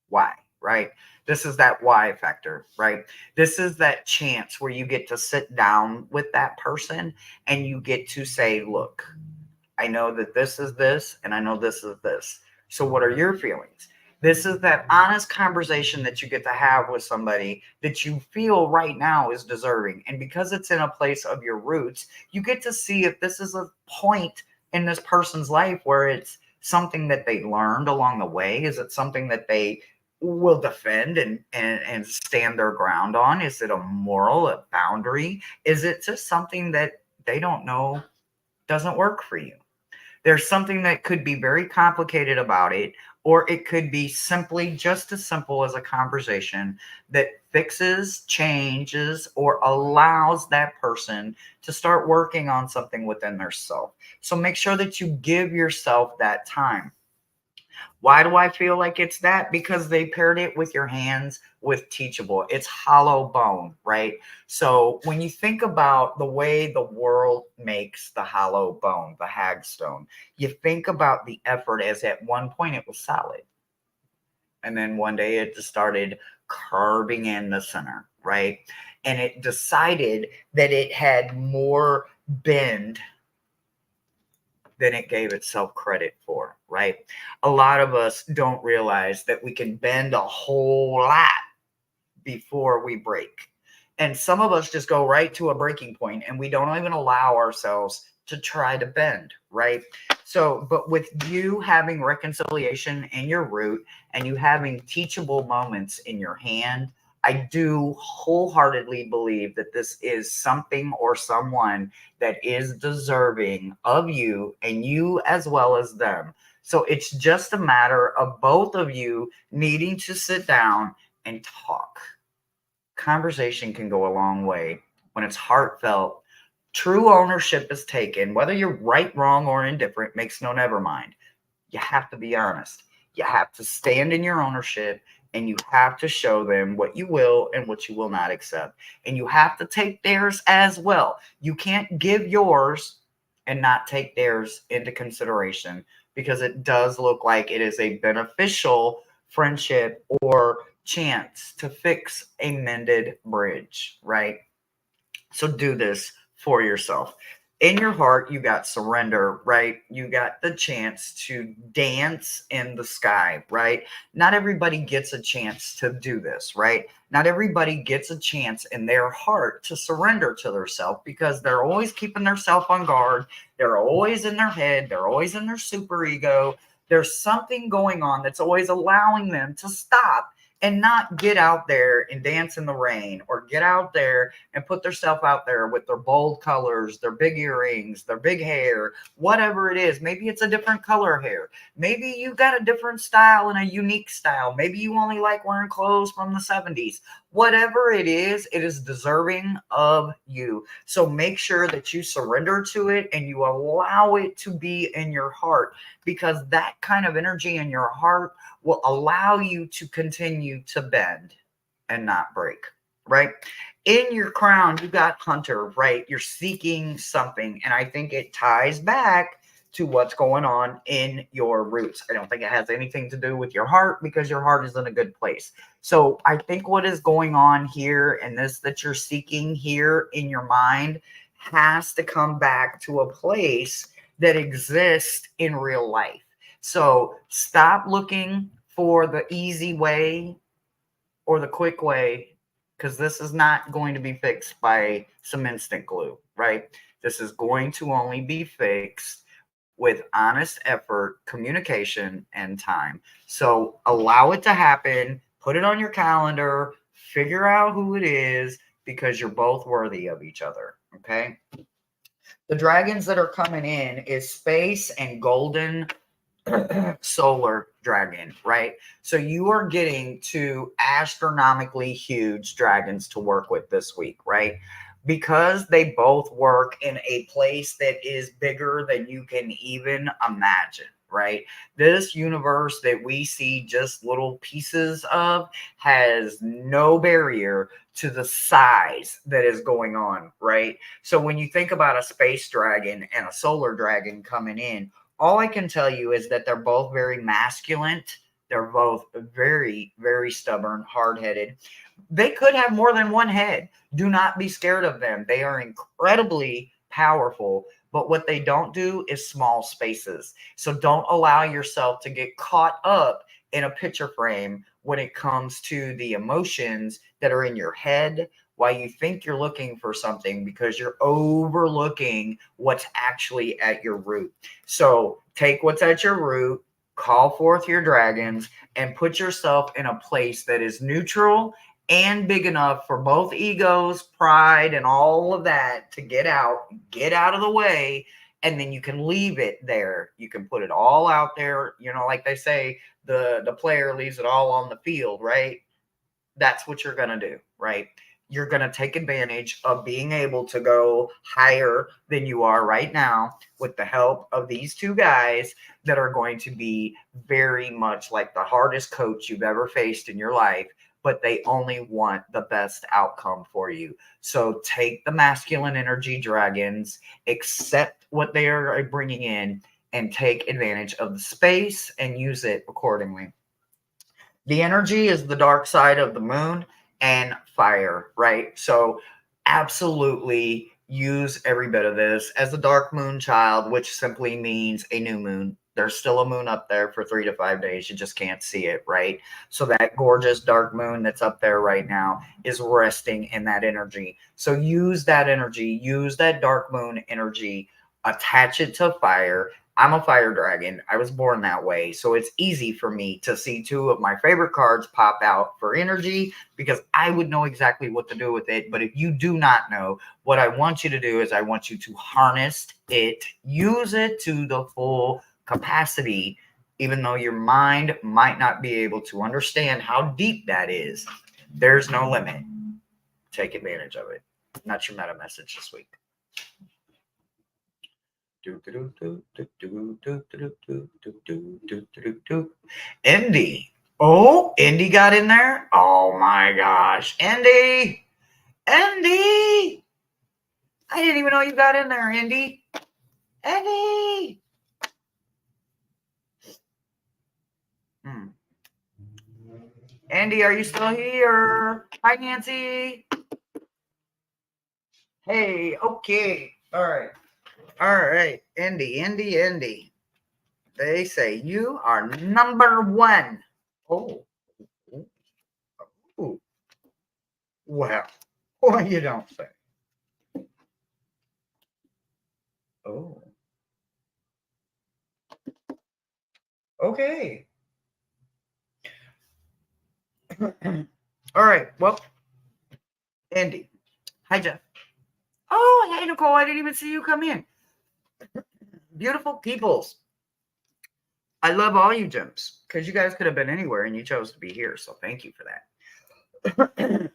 why, right? This is that why factor, right? This is that chance where you get to sit down with that person and you get to say, look, I know that this is this, and I know this is this. So, what are your feelings? This is that honest conversation that you get to have with somebody that you feel right now is deserving. And because it's in a place of your roots, you get to see if this is a point in this person's life where it's something that they learned along the way. Is it something that they will defend and stand their ground on? Is it a moral, a boundary? Is it just something that they don't know doesn't work for you? There's something that could be very complicated about it, or it could be simply just as simple as a conversation that fixes, changes, or allows that person to start working on something within their self. So make sure that you give yourself that time. Why do I feel like it's that? Because they paired it with your hands with teachable. It's hollow bone, right? So when you think about the way the world makes the hollow bone, the hagstone, you think about the effort as at one point it was solid. And then one day it just started carving in the center, right? And it decided that it had more bend than it gave itself credit for, right? A lot of us don't realize that we can bend a whole lot before we break. And some of us just go right to a breaking point and we don't even allow ourselves to try to bend, right? So, but with you having reconciliation in your root and you having teachable moments in your hand, I do wholeheartedly believe that this is something or someone that is deserving of you and you as well as them. So it's just a matter of both of you needing to sit down and talk. Conversation can go a long way when it's heartfelt. True ownership is taken, whether you're right, wrong, or indifferent, makes no never mind. You have to be honest. You have to stand in your ownership and you have to show them what you will and what you will not accept. And you have to take theirs as well. You can't give yours and not take theirs into consideration, because it does look like it is a beneficial friendship or chance to fix a mended bridge, right? So do this for yourself. In your heart, you got surrender, right? You got the chance to dance in the sky, right? Not everybody gets a chance to do this, right? Not everybody gets a chance in their heart to surrender to themselves, because they're always keeping themselves on guard. They're always in their head. They're always in their super ego. There's something going on that's always allowing them to stop and not get out there and dance in the rain, or get out there and put themselves out there with their bold colors, their big earrings, their big hair, whatever it is. Maybe it's a different color hair. Maybe you got a different style and a unique style. Maybe you only like wearing clothes from the 70s. Whatever it is deserving of you. So make sure that you surrender to it and you allow it to be in your heart, because that kind of energy in your heart will allow you to continue to bend and not break, right? In your crown, you got hunter, right? You're seeking something. And I think it ties back to what's going on in your roots. I don't think it has anything to do with your heart, because your heart is in a good place. So I think what is going on here and this that you're seeking here in your mind has to come back to a place that exists in real life. So stop looking for the easy way or the quick way, because this is not going to be fixed by some instant glue, right? This is going to only be fixed with honest effort, communication, and time. So allow it to happen, put it on your calendar, figure out who it is, because you're both worthy of each other, okay? The dragons that are coming in is space and golden solar dragon, right? So you are getting two astronomically huge dragons to work with this week, right? Because they both work in a place that is bigger than you can even imagine, right? This universe that we see just little pieces of has no barrier to the size that is going on, right? So when you think about a space dragon and a solar dragon coming in, all I can tell you is that they're both very masculine. They're both very, very stubborn, hard headed. They could have more than one head. Do not be scared of them. They are incredibly powerful, but what they don't do is small spaces. So don't allow yourself to get caught up in a picture frame when it comes to the emotions that are in your head while you think you're looking for something, because you're overlooking what's actually at your root. So take what's at your root, call forth your dragons, and put yourself in a place that is neutral and big enough for both egos, pride, and all of that to get out of the way. And then you can leave it there. You can put it all out there. You know, like they say, the player leaves it all on the field, right? That's what you're going to do, right? You're going to take advantage of being able to go higher than you are right now with the help of these two guys that are going to be very much like the hardest coach you've ever faced in your life, but they only want the best outcome for you. So take the masculine energy dragons, accept what they are bringing in, and take advantage of the space and use it accordingly. The energy is the dark side of the moon and fire, right? So absolutely use every bit of this as a dark moon child, which simply means a new moon. There's still a moon up there for 3 to 5 days. You just can't see it, right? So that gorgeous dark moon that's up there right now is resting in that energy. So use that energy, use that dark moon energy, attach it to fire. I'm a fire dragon. I was born that way. So it's easy for me to see two of my favorite cards pop out for energy because I would know exactly what to do with it. But if you do not know, what I want you to do is I want you to harness it, use it to the full capacity, even though your mind might not be able to understand how deep that is. There's no limit. Take advantage of it. That's your meta message this week. Indy. Oh, Indy got in there. Oh my gosh. Indy. Indy. I didn't even know you got in there, Indy. Indy. Andy, are you still here? Hi, Nancy. Hey, okay. All right. All right. Indy. They say you are number one. Oh. Ooh. Well, what you don't say. Oh. Okay. All right. Well, Andy. Hi, Jeff. Oh, hey, Nicole. I didn't even see you come in. Beautiful peoples. I love all you gems because you guys could have been anywhere and you chose to be here. So thank you for that.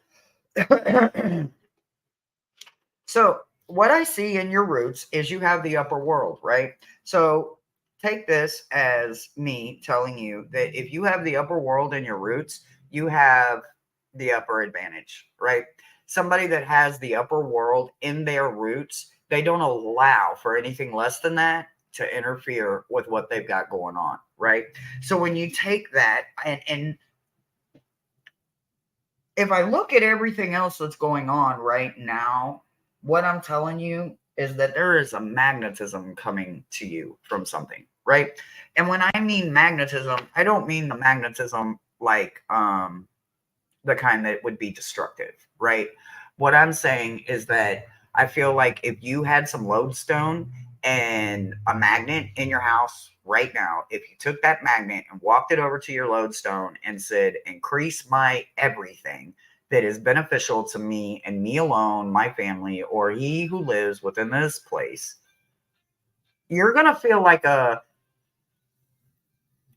So what I see in your roots is you have the upper world, right? So take this as me telling you that if you have the upper world in your roots, you have the upper advantage, right? Somebody that has the upper world in their roots, they don't allow for anything less than that to interfere with what they've got going on, right? So when you take that and if I look at everything else that's going on right now, what I'm telling you is that there is a magnetism coming to you from something, right? And when I mean magnetism, I don't mean the magnetism like the kind that would be destructive, right? What I'm saying is that I feel like if you had some lodestone and a magnet in your house right now, if you took that magnet and walked it over to your lodestone and said, increase my everything that is beneficial to me and me alone, my family, or he who lives within this place, you're going to feel like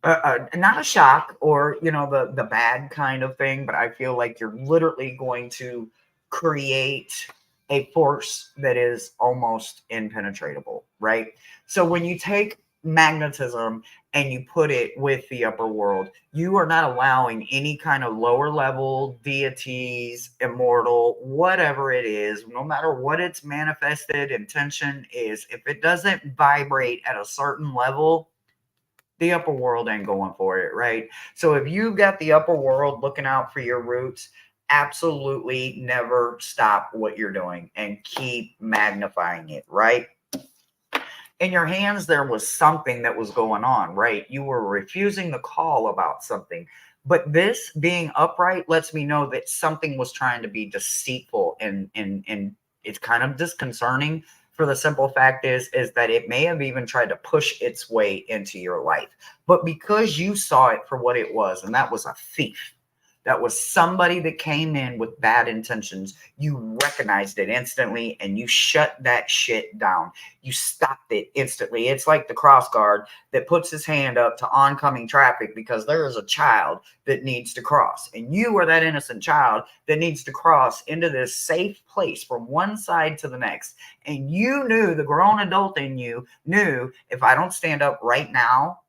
not a shock or the bad kind of thing, but I feel like you're literally going to create a force that is almost impenetrable, right? So when you take magnetism and you put it with the upper world, you are not allowing any kind of lower level deities, immortal, whatever it is, no matter what its manifested intention is, if it doesn't vibrate at a certain level, the upper world ain't going for it, right? So if you got the upper world looking out for your roots, absolutely never stop what you're doing and keep magnifying it, right? In your hands, there was something that was going on, right? You were refusing the call about something. But this being upright lets me know that something was trying to be deceitful and it's kind of disconcerting for the simple fact is that it may have even tried to push its way into your life. But because you saw it for what it was, and that was a thief, that was somebody that came in with bad intentions, you recognized it instantly and you shut that shit down. You stopped it instantly. It's like the cross guard that puts his hand up to oncoming traffic because there is a child that needs to cross. And you are that innocent child that needs to cross into this safe place from one side to the next. And you knew, the grown adult in you knew, if I don't stand up right now,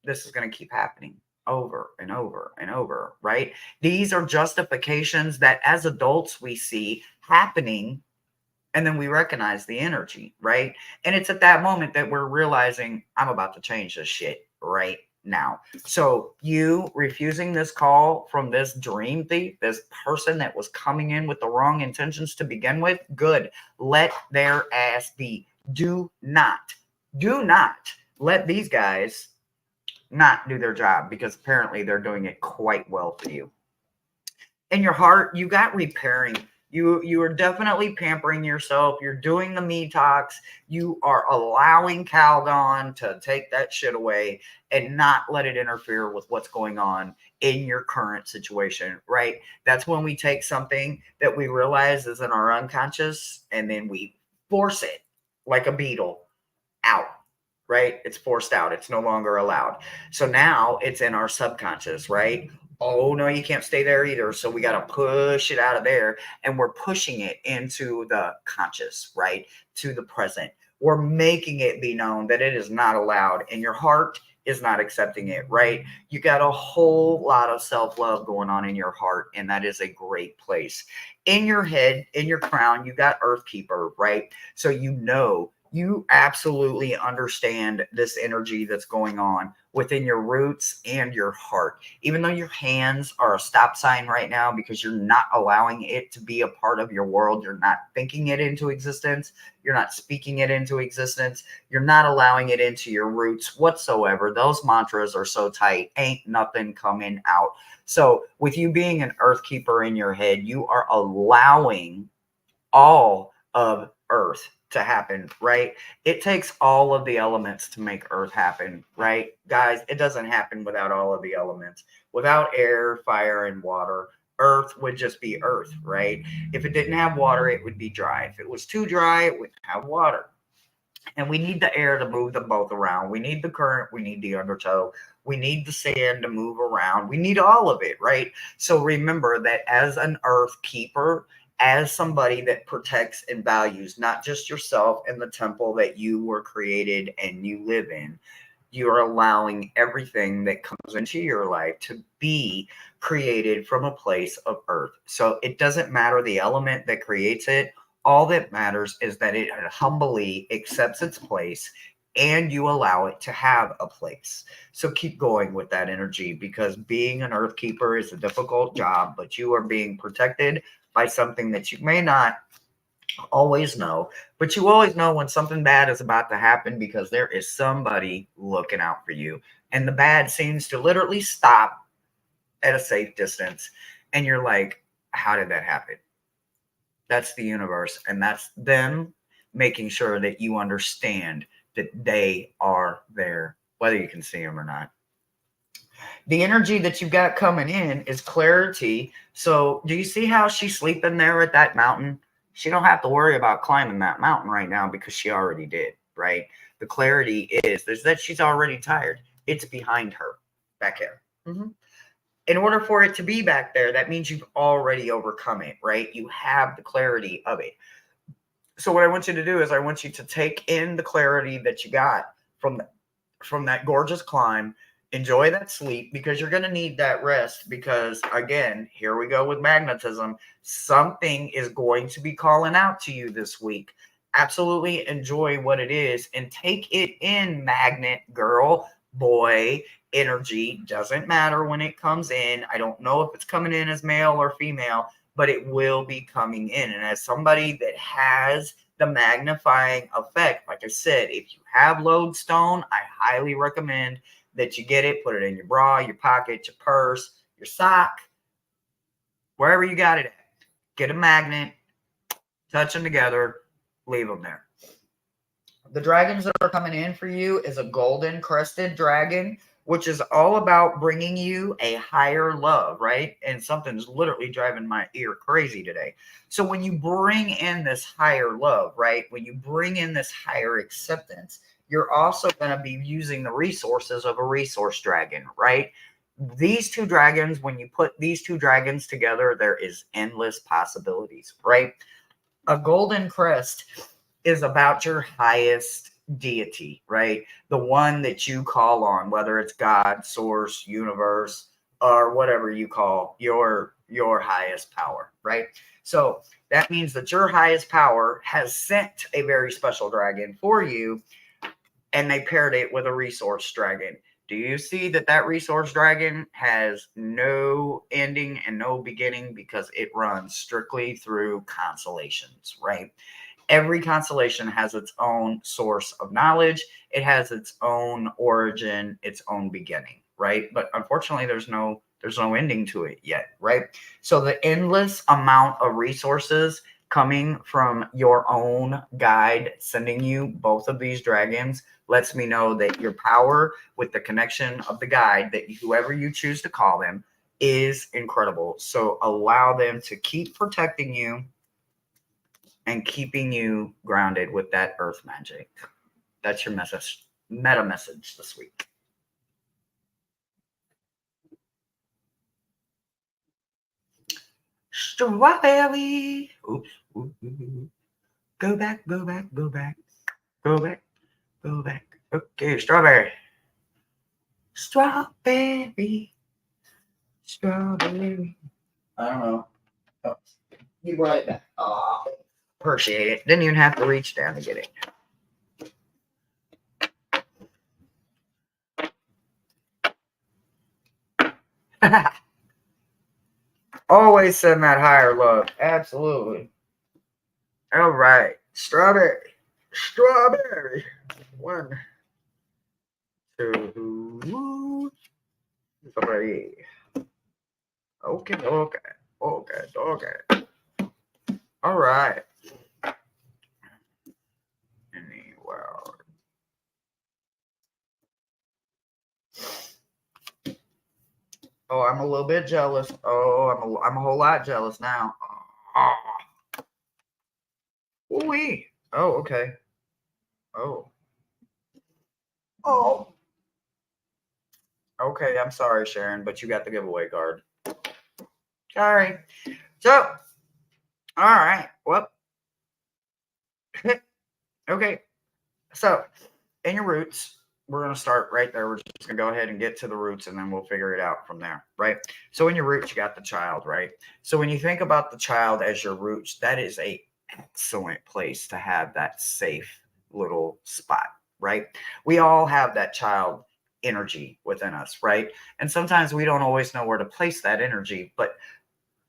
this is going to keep happening over and over and over, right? These are justifications that as adults we see happening, and then we recognize the energy, right? And it's at that moment that we're realizing, I'm about to change this shit right now. So you refusing this call from this dream thief, this person that was coming in with the wrong intentions to begin with, good. Let their ass be. Do not let these guys not do their job, because apparently they're doing it quite well for you. In your heart, you got repairing. You are definitely pampering yourself. You're doing the me talks. You are allowing Calgon to take that shit away and not let it interfere with what's going on in your current situation, right? That's when we take something that we realize is in our unconscious and then we force it like a beetle out, right? It's forced out. It's no longer allowed. So now it's in our subconscious, right? Oh, no, you can't stay there either. So we got to push it out of there. And we're pushing it into the conscious, right? To the present. We're making it be known that it is not allowed. And your heart is not accepting it, right? You got a whole lot of self-love going on in your heart. And that is a great place. In your head, in your crown, you got Earthkeeper, right? So you absolutely understand this energy that's going on within your roots and your heart. Even though your hands are a stop sign right now because you're not allowing it to be a part of your world, you're not thinking it into existence, you're not speaking it into existence, you're not allowing it into your roots whatsoever. Those mantras are so tight, ain't nothing coming out. So with you being an Earthkeeper in your head, you are allowing all of Earth to happen, right? It takes all of the elements to make Earth happen, right? Guys, it doesn't happen without all of the elements. Without air, fire, and water, Earth would just be Earth, right? If it didn't have water, it would be dry. If it was too dry, it wouldn't have water. And we need the air to move them both around. We need the current. We need the undertow. We need the sand to move around. We need all of it, right? So remember that as an Earth keeper, as somebody that protects and values not just yourself and the temple that you were created and you live in, you're allowing everything that comes into your life to be created from a place of Earth. So it doesn't matter the element that creates it. All that matters is that it humbly accepts its place and you allow it to have a place. So keep going with that energy, because being an Earth Keeper is a difficult job, but you are being protected by something that you may not always know, but you always know when something bad is about to happen because there is somebody looking out for you. And the bad seems to literally stop at a safe distance. And you're like, how did that happen? That's the universe. And that's them making sure that you understand that they are there, whether you can see them or not. The energy that you got coming in is clarity. So do you see how she's sleeping there at that mountain? She don't have to worry about climbing that mountain right now because she already did, right? The clarity is that she's already tired. It's behind her, back here. In order for it to be back there, that means you've already overcome it, right? You have the clarity of it. So what I want you to do is I want you to take in the clarity that you got from that gorgeous climb. Enjoy that sleep because you're going to need that rest because again, here we go with magnetism. Something is going to be calling out to you this week. Absolutely enjoy what it is and take it in, magnet girl, boy. Energy doesn't matter when it comes in. I don't know if it's coming in as male or female, but it will be coming in. And as somebody that has the magnifying effect, like I said, if you have lodestone, I highly recommend that you get it, put it in your bra, your pocket, your purse, your sock, wherever you got it at. Get a magnet, touch them together, leave them there. The dragons that are coming in for you is a golden crested dragon, which is all about bringing you a higher love, right? And something's literally driving my ear crazy today. So when you bring in this higher love, right? When you bring in this higher acceptance, you're also going to be using the resources of a resource dragon, right? These two dragons, when you put these two dragons together, there is endless possibilities, right? A golden crest is about your highest deity, right? The one that you call on, whether it's God, source, universe, or whatever you call your highest power, right? So that means that your highest power has sent a very special dragon for you, and they paired it with a resource dragon. Do you see that that resource dragon has no ending and no beginning because it runs strictly through constellations, right? Every constellation has its own source of knowledge. It has its own origin, its own beginning, right? But unfortunately, there's no ending to it yet, right? So the endless amount of resources coming from your own guide sending you both of these dragons lets me know that your power with the connection of the guide, that whoever you choose to call them, is incredible. So allow them to keep protecting you and keeping you grounded with that earth magic. That's your message, meta message this week. Strawberry. Oops. Go back, go back, go back, go back, go back. Okay, strawberry. Strawberry. Strawberry. I don't know. Oh, you brought it back. Oh, appreciate it. Didn't even have to reach down to get it. Always send that higher love. Absolutely. All right. Strawberry. Strawberry. 1, 2, 3. Okay, okay. Okay, okay. All right. In the world. Oh, I'm a little bit jealous. Oh, I'm a whole lot jealous now. Oh. Ooh-wee. Oh, okay. Oh. Oh. Okay, I'm sorry, Sharon, but you got the giveaway card. Sorry. So, all right. Well, okay. So, in your roots, we're going to start right there. We're just going to go ahead and get to the roots and then we'll figure it out from there, right? So, in your roots, you got the child, right? So, when you think about the child as your roots, that is a excellent place to have that safe little spot, right? We all have that child energy within us, right? And sometimes we don't always know where to place that energy, but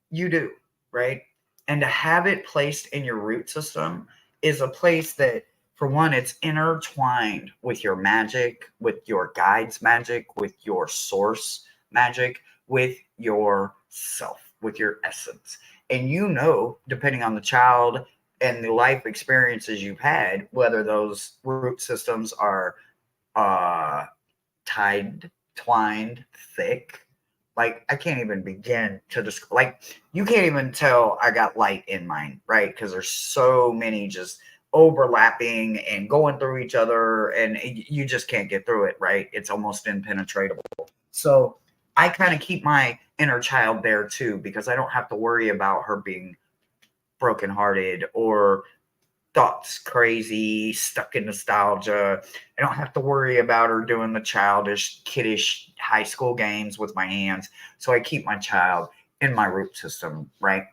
you do, right? And to have it placed in your root system is a place that, for one, it's intertwined with your magic, with your guide's magic, with your source magic, with your self, with your essence. And you know, depending on the child and the life experiences you've had, whether those root systems are tied, twined, thick. Like, I can't even begin to just, like, you can't even tell I got light in mine, right? Because there's so many just overlapping and going through each other, and you just can't get through it, right? It's almost impenetrable. So I kind of keep my inner child there too, because I don't have to worry about her being brokenhearted or thoughts crazy, stuck in nostalgia. I don't have to worry about her doing the childish, kiddish high school games with my hands. So I keep my child in my root system, right?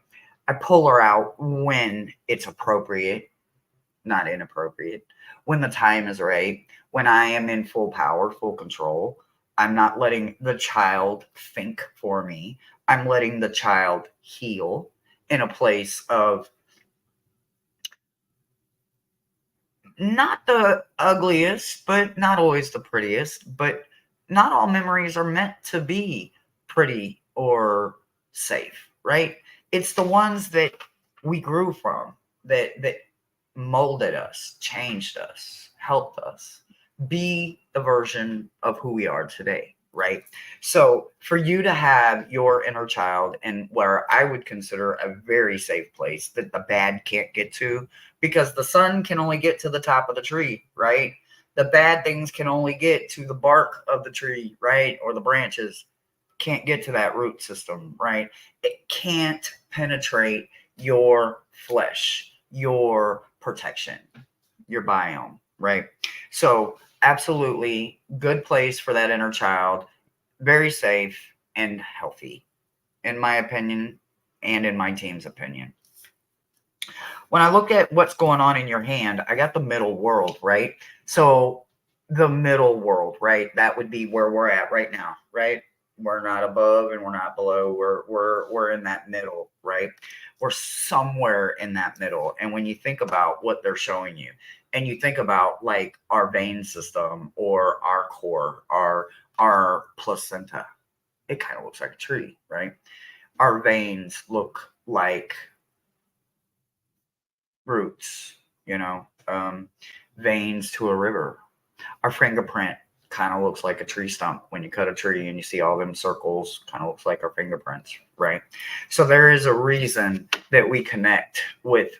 I pull her out when it's appropriate, not inappropriate, when the time is right, when I am in full power, full control. I'm not letting the child think for me. I'm letting the child heal in a place of not the ugliest, but not always the prettiest. But not all memories are meant to be pretty or safe, right? It's the ones that we grew from, that molded us, changed us, helped us be the version of who we are today, right? So for you to have your inner child in where I would consider a very safe place that the bad can't get to, because the sun can only get to the top of the tree, right? The bad things can only get to the bark of the tree, right? Or the branches. Can't get to that root system, right? It can't penetrate your flesh, your protection, your biome, right? So, absolutely good place for that inner child, very safe and healthy, in my opinion, and in my team's opinion. When I look at what's going on in your hand, I got the middle world, right? So, the middle world, right? That would be where we're at right now, right? We're not above and we're not below. We're in that middle, right? We're somewhere in that middle. And when you think about what they're showing you, and you think about like our vein system or our core, our placenta, it kind of looks like a tree, right? Our veins look like roots, you know, veins to a river. Our fingerprint kind of looks like a tree stump. When you cut a tree and you see all them circles, kind of looks like our fingerprints, right? So there is a reason that we connect with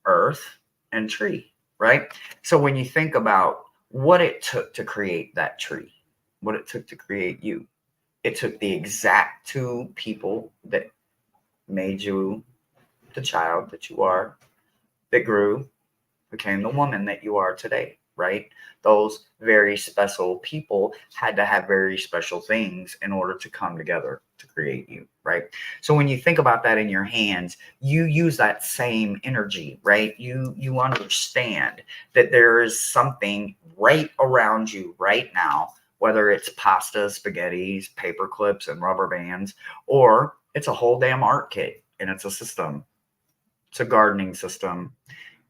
earth and tree, right? So when you think about what it took to create that tree, what it took to create you, it took the exact two people that made you the child that you are, that grew, became the woman that you are today, right? Those very special people had to have very special things in order to come together to create you, right? So when you think about that in your hands, you use that same energy, right? You understand that there is something right around you right now, whether it's pasta, spaghettis, paper clips, and rubber bands, or it's a whole damn art kit and it's a system. It's a gardening system.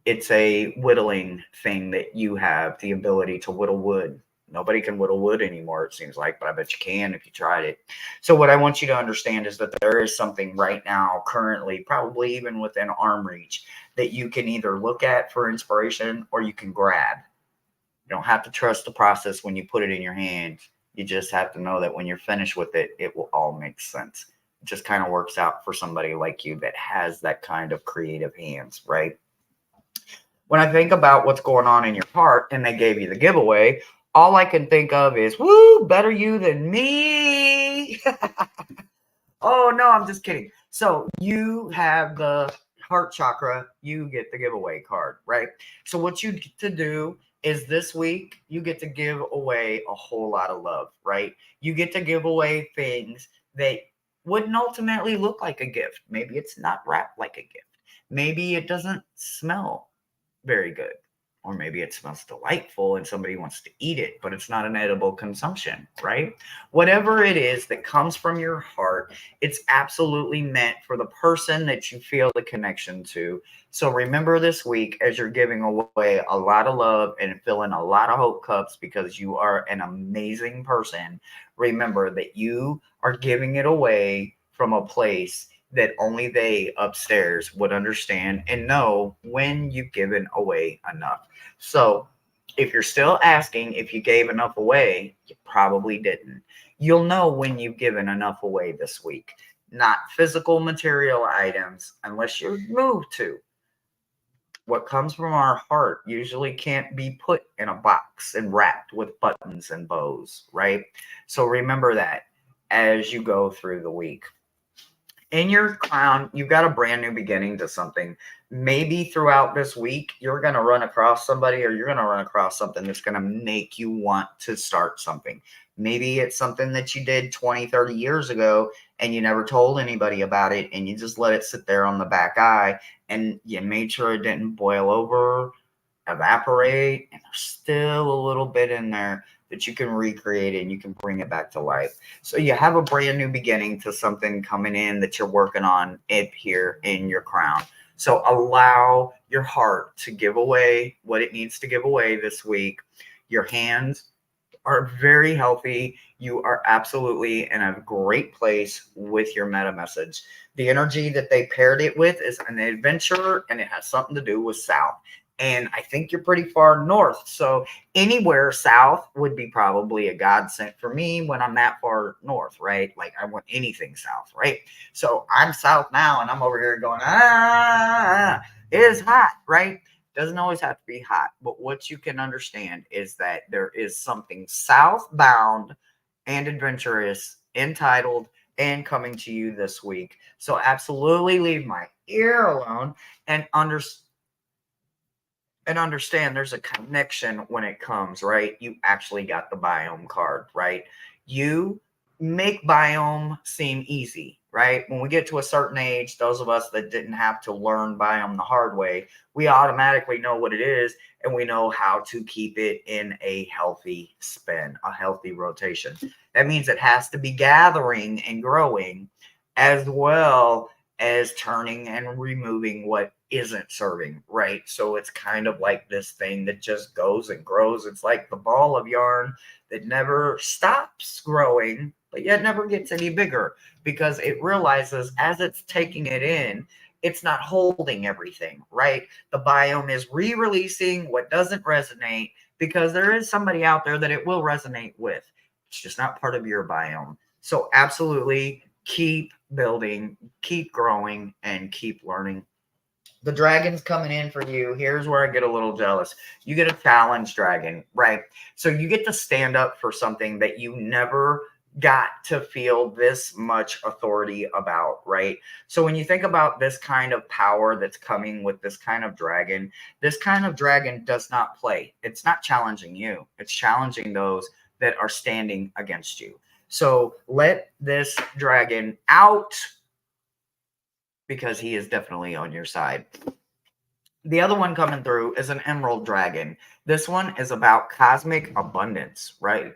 It's a whittling thing that you have the ability to whittle wood. Nobody can whittle wood anymore, it seems like, but I bet you can if you tried it. So, what I want you to understand is that there is something right now, currently, probably even within arm reach, that you can either look at for inspiration or you can grab. You don't have to trust the process when you put it in your hands. You just have to know that when you're finished with it, it will all make sense. It just kind of works out for somebody like you that has that kind of creative hands, right? When I think about what's going on in your heart and they gave you the giveaway, all I can think of is, woo, better you than me. Oh, no, I'm just kidding. So you have the heart chakra, you get the giveaway card, right? So what you get to do is this week, you get to give away a whole lot of love, right? You get to give away things that wouldn't ultimately look like a gift. Maybe it's not wrapped like a gift. Maybe it doesn't smell very good. Or maybe it smells delightful and somebody wants to eat it, but it's not an edible consumption, right? Whatever it is that comes from your heart, it's absolutely meant for the person that you feel the connection to. So remember this week as you're giving away a lot of love and filling a lot of hope cups because you are an amazing person. Remember that you are giving it away from a place that only they upstairs would understand and know when you've given away enough. So if you're still asking if you gave enough away, you probably didn't. You'll know when you've given enough away this week. Not physical material items unless you're moved to. what comes from our heart usually can't be put in a box and wrapped with buttons and bows, right? So remember that as you go through the week. In your crown, you've got a brand new beginning to something. Maybe throughout this week, you're going to run across somebody or you're going to run across something that's going to make you want to start something. Maybe it's something that you did 20, 30 years ago and you never told anybody about it and you just let it sit there on the back eye and you made sure it didn't boil over, evaporate, and there's still a little bit in there that you can recreate it and you can bring it back to life. So you have a brand new beginning to something coming in that you're working on it here in your crown. So allow your heart to give away what it needs to give away this week. Your hands are very healthy. You are absolutely in a great place with your meta message. The energy that they paired it with is an adventure and it has something to do with south. And I think you're pretty far north. So anywhere south would be probably a godsend for me when I'm that far north, right? Like I want anything south, right? So I'm south now and I'm over here going, it is hot, right? Doesn't always have to be hot, but what you can understand is that there is something southbound and adventurous entitled and coming to you this week. So absolutely leave my ear alone and understand there's a connection when it comes, right? You actually got the biome card, right? You make biome seem easy, right? When we get to a certain age, those of us that didn't have to learn biome the hard way, we automatically know what it is and we know how to keep it in a healthy spin, a healthy rotation. That means it has to be gathering and growing as well as turning and removing what isn't serving, right? So it's kind of like this thing that just goes and grows. It's like the ball of yarn that never stops growing, but yet never gets any bigger because it realizes as it's taking it in, it's not holding everything, right? The biome is re-releasing what doesn't resonate because there is somebody out there that it will resonate with. It's just not part of your biome. So absolutely keep building, keep growing, and keep learning. The dragon's coming in for you. Here's where I get a little jealous. You get a challenge dragon, right? So you get to stand up for something that you never got to feel this much authority about, right? So when you think about this kind of power that's coming with this kind of dragon does not play. It's not challenging you. It's challenging those that are standing against you. So let this dragon out because he is definitely on your side. The other one coming through is an emerald dragon. This one is about cosmic abundance, right?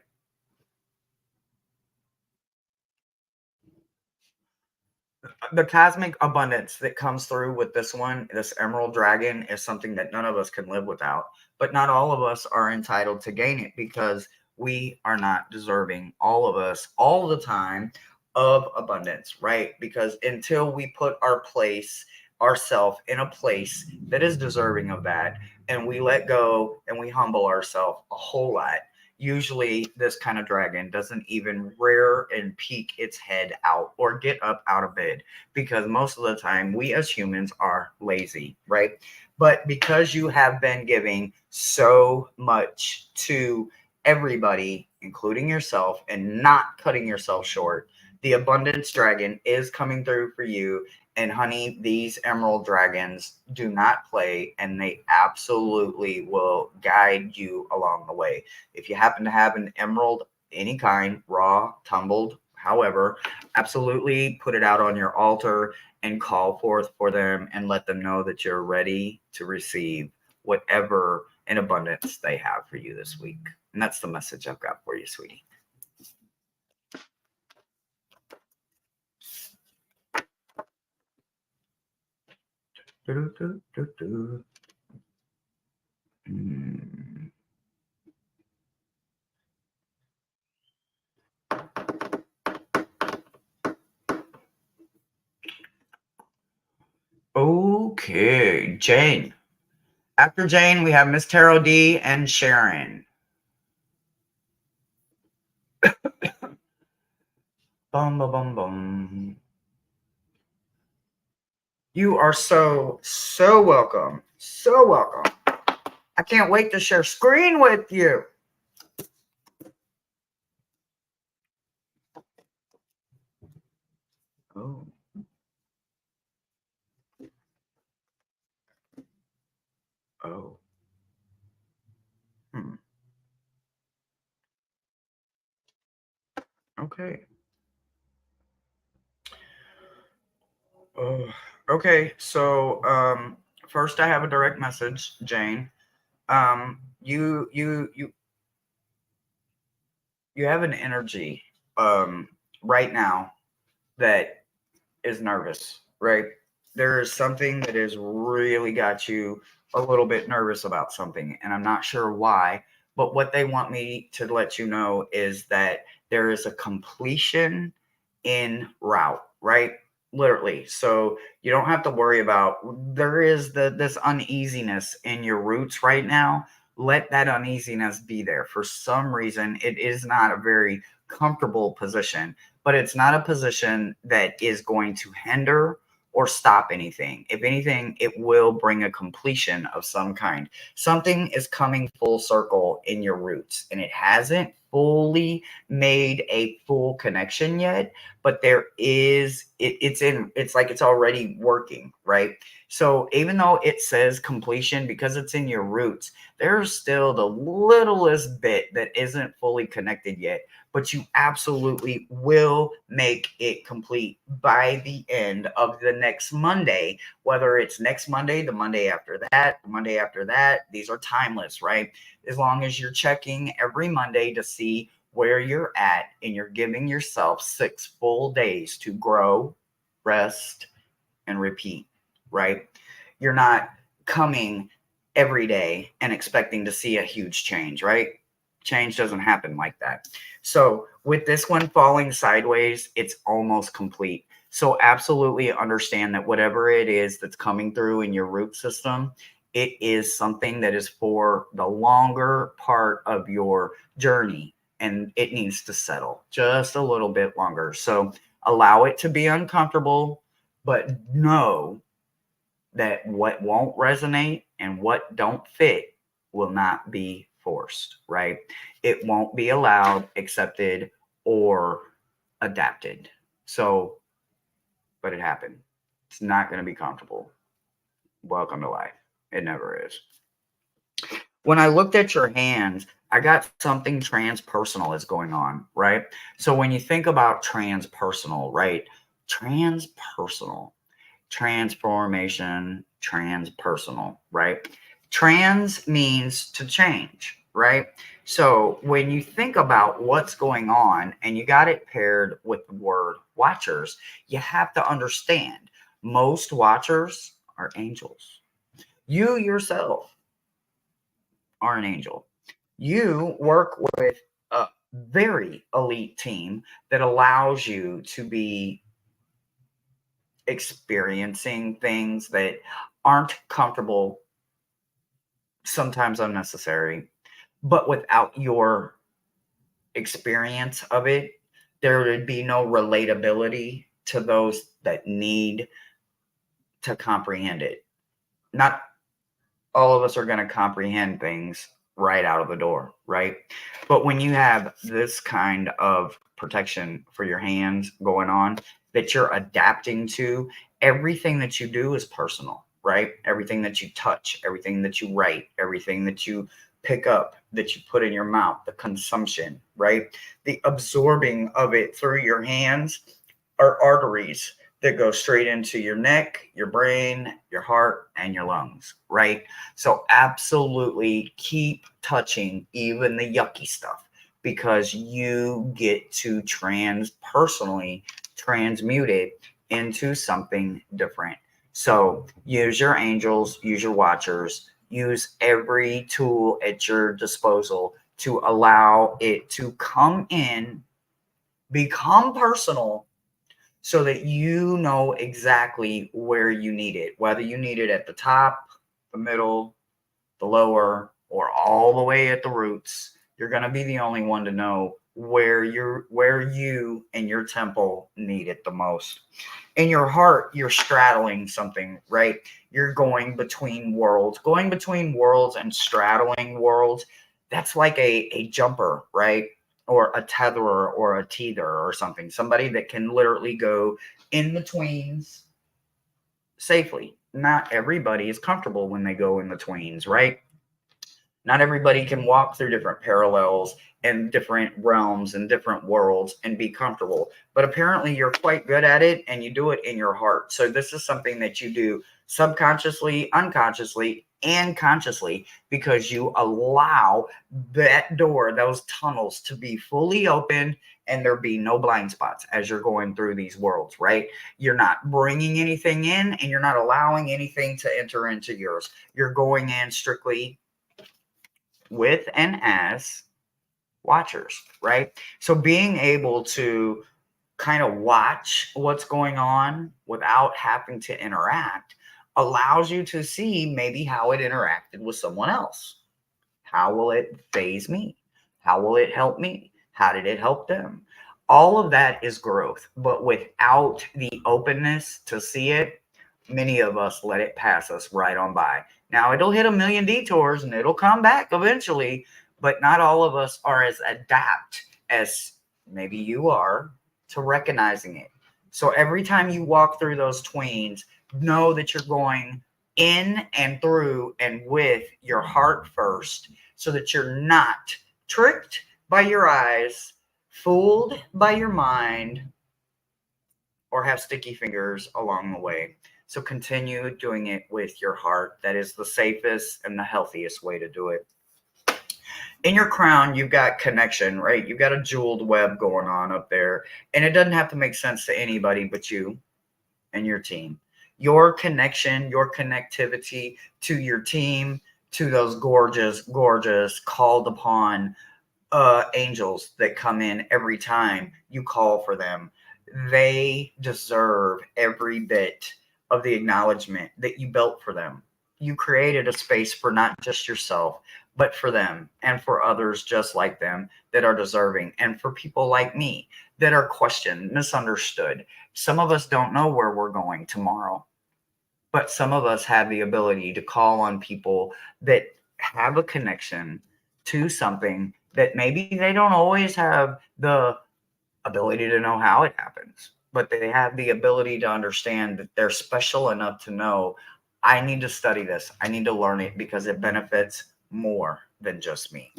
The cosmic abundance that comes through with this one, this emerald dragon, is something that none of us can live without. But not all of us are entitled to gain it because we are not deserving, all of us, all the time, of abundance, right? Because until we put ourselves in a place that is deserving of that, and we let go and we humble ourselves a whole lot, usually this kind of dragon doesn't even rear and peek its head out or get up out of bed because most of the time we as humans are lazy, right? But because you have been giving so much to everybody, including yourself, and not cutting yourself short, the abundance dragon is coming through for you. And honey, these emerald dragons do not play and they absolutely will guide you along the way. If you happen to have an emerald, any kind, raw, tumbled, however, absolutely put it out on your altar and call forth for them and let them know that you're ready to receive whatever in abundance they have for you this week. And that's the message I've got for you, sweetie. Mm. Okay, Jane. After Jane, we have Miss Tarot D and Sharon. Bum, bum, bum, bum. You are so welcome. So welcome. I can't wait to share screen with you. Oh. Oh. Hmm. Okay. Oh. Okay. So, first I have a direct message, Jane. You have an energy, right now that is nervous, right? There is something that has really got you a little bit nervous about something, and I'm not sure why. But what they want me to let you know is that there is a completion in route, right? Literally. So you don't have to worry about there is this uneasiness in your roots right now. Let that uneasiness be there. For some reason, it is not a very comfortable position, but it's not a position that is going to hinder or stop anything. If anything, it will bring a completion of some kind. Something is coming full circle in your roots, and it hasn't fully made a full connection yet, but there is it's like it's already working, right? So even though it says completion, because it's in your roots, there's still the littlest bit that isn't fully connected yet, but you absolutely will make it complete by the end of the next Monday. Whether it's next Monday, the Monday after that, the Monday after that, these are timeless, right? As long as you're checking every Monday to see where you're at and you're giving yourself 6 full days to grow, rest, and repeat, right? You're not coming every day and expecting to see a huge change, right? Change doesn't happen like that. So, with this one falling sideways, it's almost complete. So, absolutely understand that whatever it is that's coming through in your root system, it is something that is for the longer part of your journey, and it needs to settle just a little bit longer. So, allow it to be uncomfortable, but know that what won't resonate and what don't fit will not be forced, right? It won't be allowed, accepted, or adapted. So, but it happened. It's not going to be comfortable. Welcome to life. It never is. When I looked at your hands, I got something transpersonal is going on, right? So when you think about transpersonal, right? Transpersonal, transformation, transpersonal, right? Trans means to change, right? So when you think about what's going on and you got it paired with the word watchers, you have to understand most watchers are angels. You yourself are an angel. You work with a very elite team that allows you to be experiencing things that aren't comfortable, sometimes unnecessary, but without your experience of it, there would be no relatability to those that need to comprehend it. Not all of us are going to comprehend things right out of the door, right? But when you have this kind of protection for your hands going on that you're adapting to, everything that you do is personal, right? Everything that you touch, everything that you write, everything that you pick up, that you put in your mouth, the consumption, right? The absorbing of it through your hands are arteries that go straight into your neck, your brain, your heart, and your lungs, right? So absolutely keep touching even the yucky stuff because you get to personally transmute it into something different. So use your angels, use your watchers, use every tool at your disposal to allow it to come in, become personal, so that you know exactly where you need it, whether you need it at the top, the middle, the lower, or all the way at the roots. You're going to be the only one to know where you and your temple need it the most. In your heart, you're straddling something, right? You're going between worlds and straddling worlds. That's like a jumper, right? Or a tetherer or a teether or something. Somebody that can literally go in betweens safely. Not everybody is comfortable when they go in the tweens, right? Not everybody can walk through different parallels and different realms and different worlds and be comfortable. But apparently, you're quite good at it and you do it in your heart. So, this is something that you do subconsciously, unconsciously, and consciously because you allow that door, those tunnels to be fully open and there be no blind spots as you're going through these worlds, right? You're not bringing anything in and you're not allowing anything to enter into yours. You're going in strictly with and as watchers, right? So being able to kind of watch what's going on without having to interact allows you to see maybe how it interacted with someone else. How will it phase me? How will it help me? How did it help them? All of that is growth, but without the openness to see it, many of us let it pass us right on by. Now, it'll hit a million detours and it'll come back eventually, but not all of us are as adept as maybe you are to recognizing it. So every time you walk through those tweens, know that you're going in and through and with your heart first so that you're not tricked by your eyes, fooled by your mind, or have sticky fingers along the way. So continue doing it with your heart. That is the safest and the healthiest way to do it. In your crown, you've got connection, right? You've got a jeweled web going on up there. And it doesn't have to make sense to anybody but you and your team. Your connection, your connectivity to your team, to those gorgeous, gorgeous, called upon angels that come in every time you call for them. They deserve every bit of the acknowledgement that you built for them. You created a space for not just yourself, but for them and for others just like them that are deserving, and for people like me that are questioned, misunderstood. Some of us don't know where we're going tomorrow, but some of us have the ability to call on people that have a connection to something that maybe they don't always have the ability to know how it happens, but they have the ability to understand that they're special enough to know, I need to study this. I need to learn it because it benefits more than just me.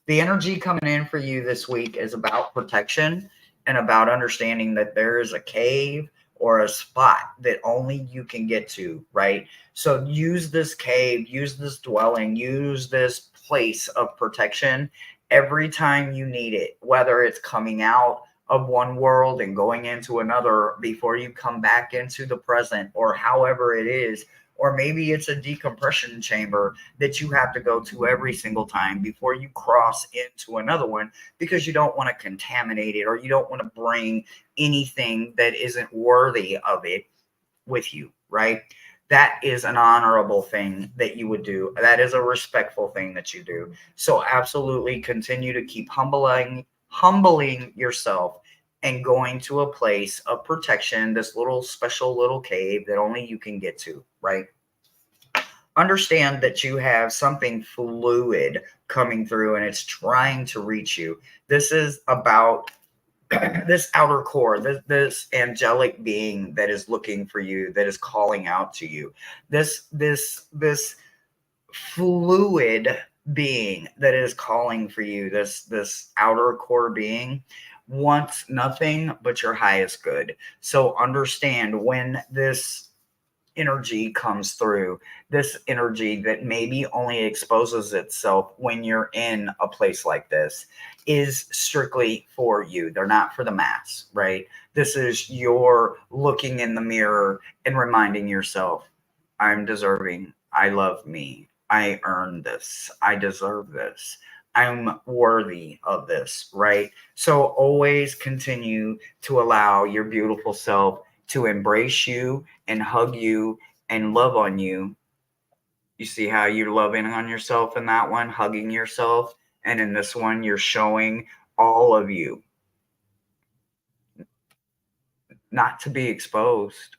The energy coming in for you this week is about protection and about understanding that there is a cave or a spot that only you can get to, right? So use this cave, use this dwelling, use this place of protection every time you need it, whether it's coming out of one world and going into another before you come back into the present, or however it is. Or maybe it's a decompression chamber that you have to go to every single time before you cross into another one because you don't want to contaminate it or you don't want to bring anything that isn't worthy of it with you, right? That is an honorable thing that you would do. That is a respectful thing that you do. So absolutely continue to keep humbling yourself and going to a place of protection, this little special little cave that only you can get to, right? Understand that you have something fluid coming through and it's trying to reach you. This is about this outer core, this angelic being that is looking for you, that is calling out to you. This fluid being that is calling for you, this outer core being wants nothing but your highest good. So understand when this energy comes through, this energy that maybe only exposes itself when you're in a place like this, is strictly for you. They're not for the mass, right? This is your looking in the mirror and reminding yourself, I'm deserving. I love me. I earned this. I deserve this. I'm worthy of this, right? So always continue to allow your beautiful self to embrace you and hug you and love on you. You see how you're loving on yourself in that one, hugging yourself And in this one, you're showing all of you not to be exposed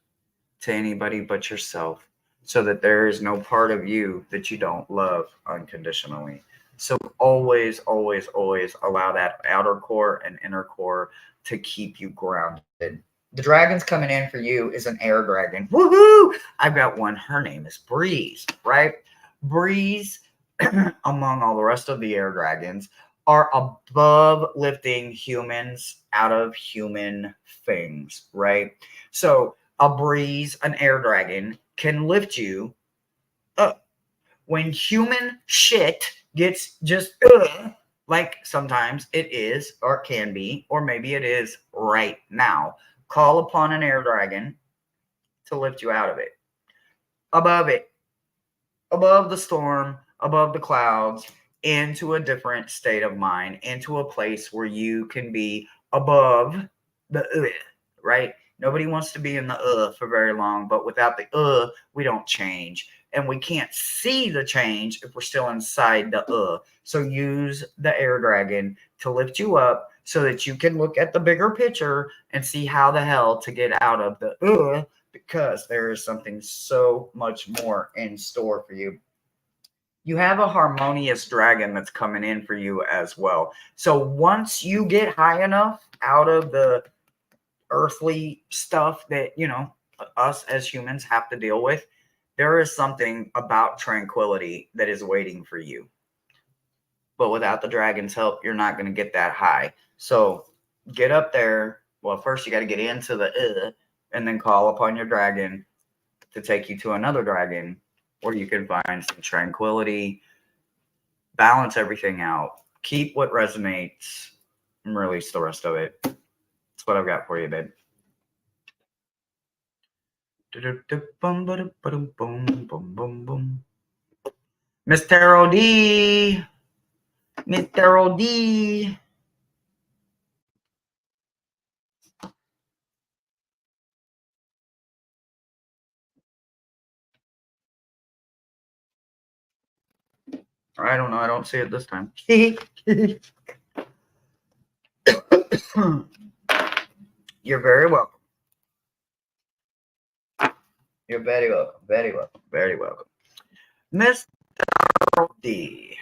to anybody but yourself, so that there is no part of you that you don't love unconditionally. So always, always, always allow that outer core and inner core to keep you grounded. The dragon's coming in for you is an air dragon. Woohoo! I've got one. Her name is Breeze, right? Breeze, among all the rest of the air dragons, are above lifting humans out of human things, right? So a breeze, an air dragon, can lift you up. When human shit gets just like sometimes it is, or can be, or maybe it is right now, call upon an air dragon to lift you out of it, above the storm, above the clouds, into a different state of mind, into a place where you can be above the right? Nobody wants to be in the for very long, but without the we don't change. And we can't see the change if we're still inside the. So use the air dragon to lift you up so that you can look at the bigger picture and see how the hell to get out of the because there is something so much more in store for you. You have a harmonious dragon that's coming in for you as well. So once you get high enough out of the earthly stuff that, us as humans have to deal with, there is something about tranquility that is waiting for you. But without the dragon's help, you're not going to get that high. So get up there. Well, first you got to get into the and then call upon your dragon to take you to another dragon where you can find some tranquility, balance everything out, keep what resonates, and release the rest of it. That's what I've got for you, babe. Mr. OD. Mr. OD. I don't know. I don't see it this time. You're very welcome. You're very welcome. Very welcome. Very welcome. Mr. D.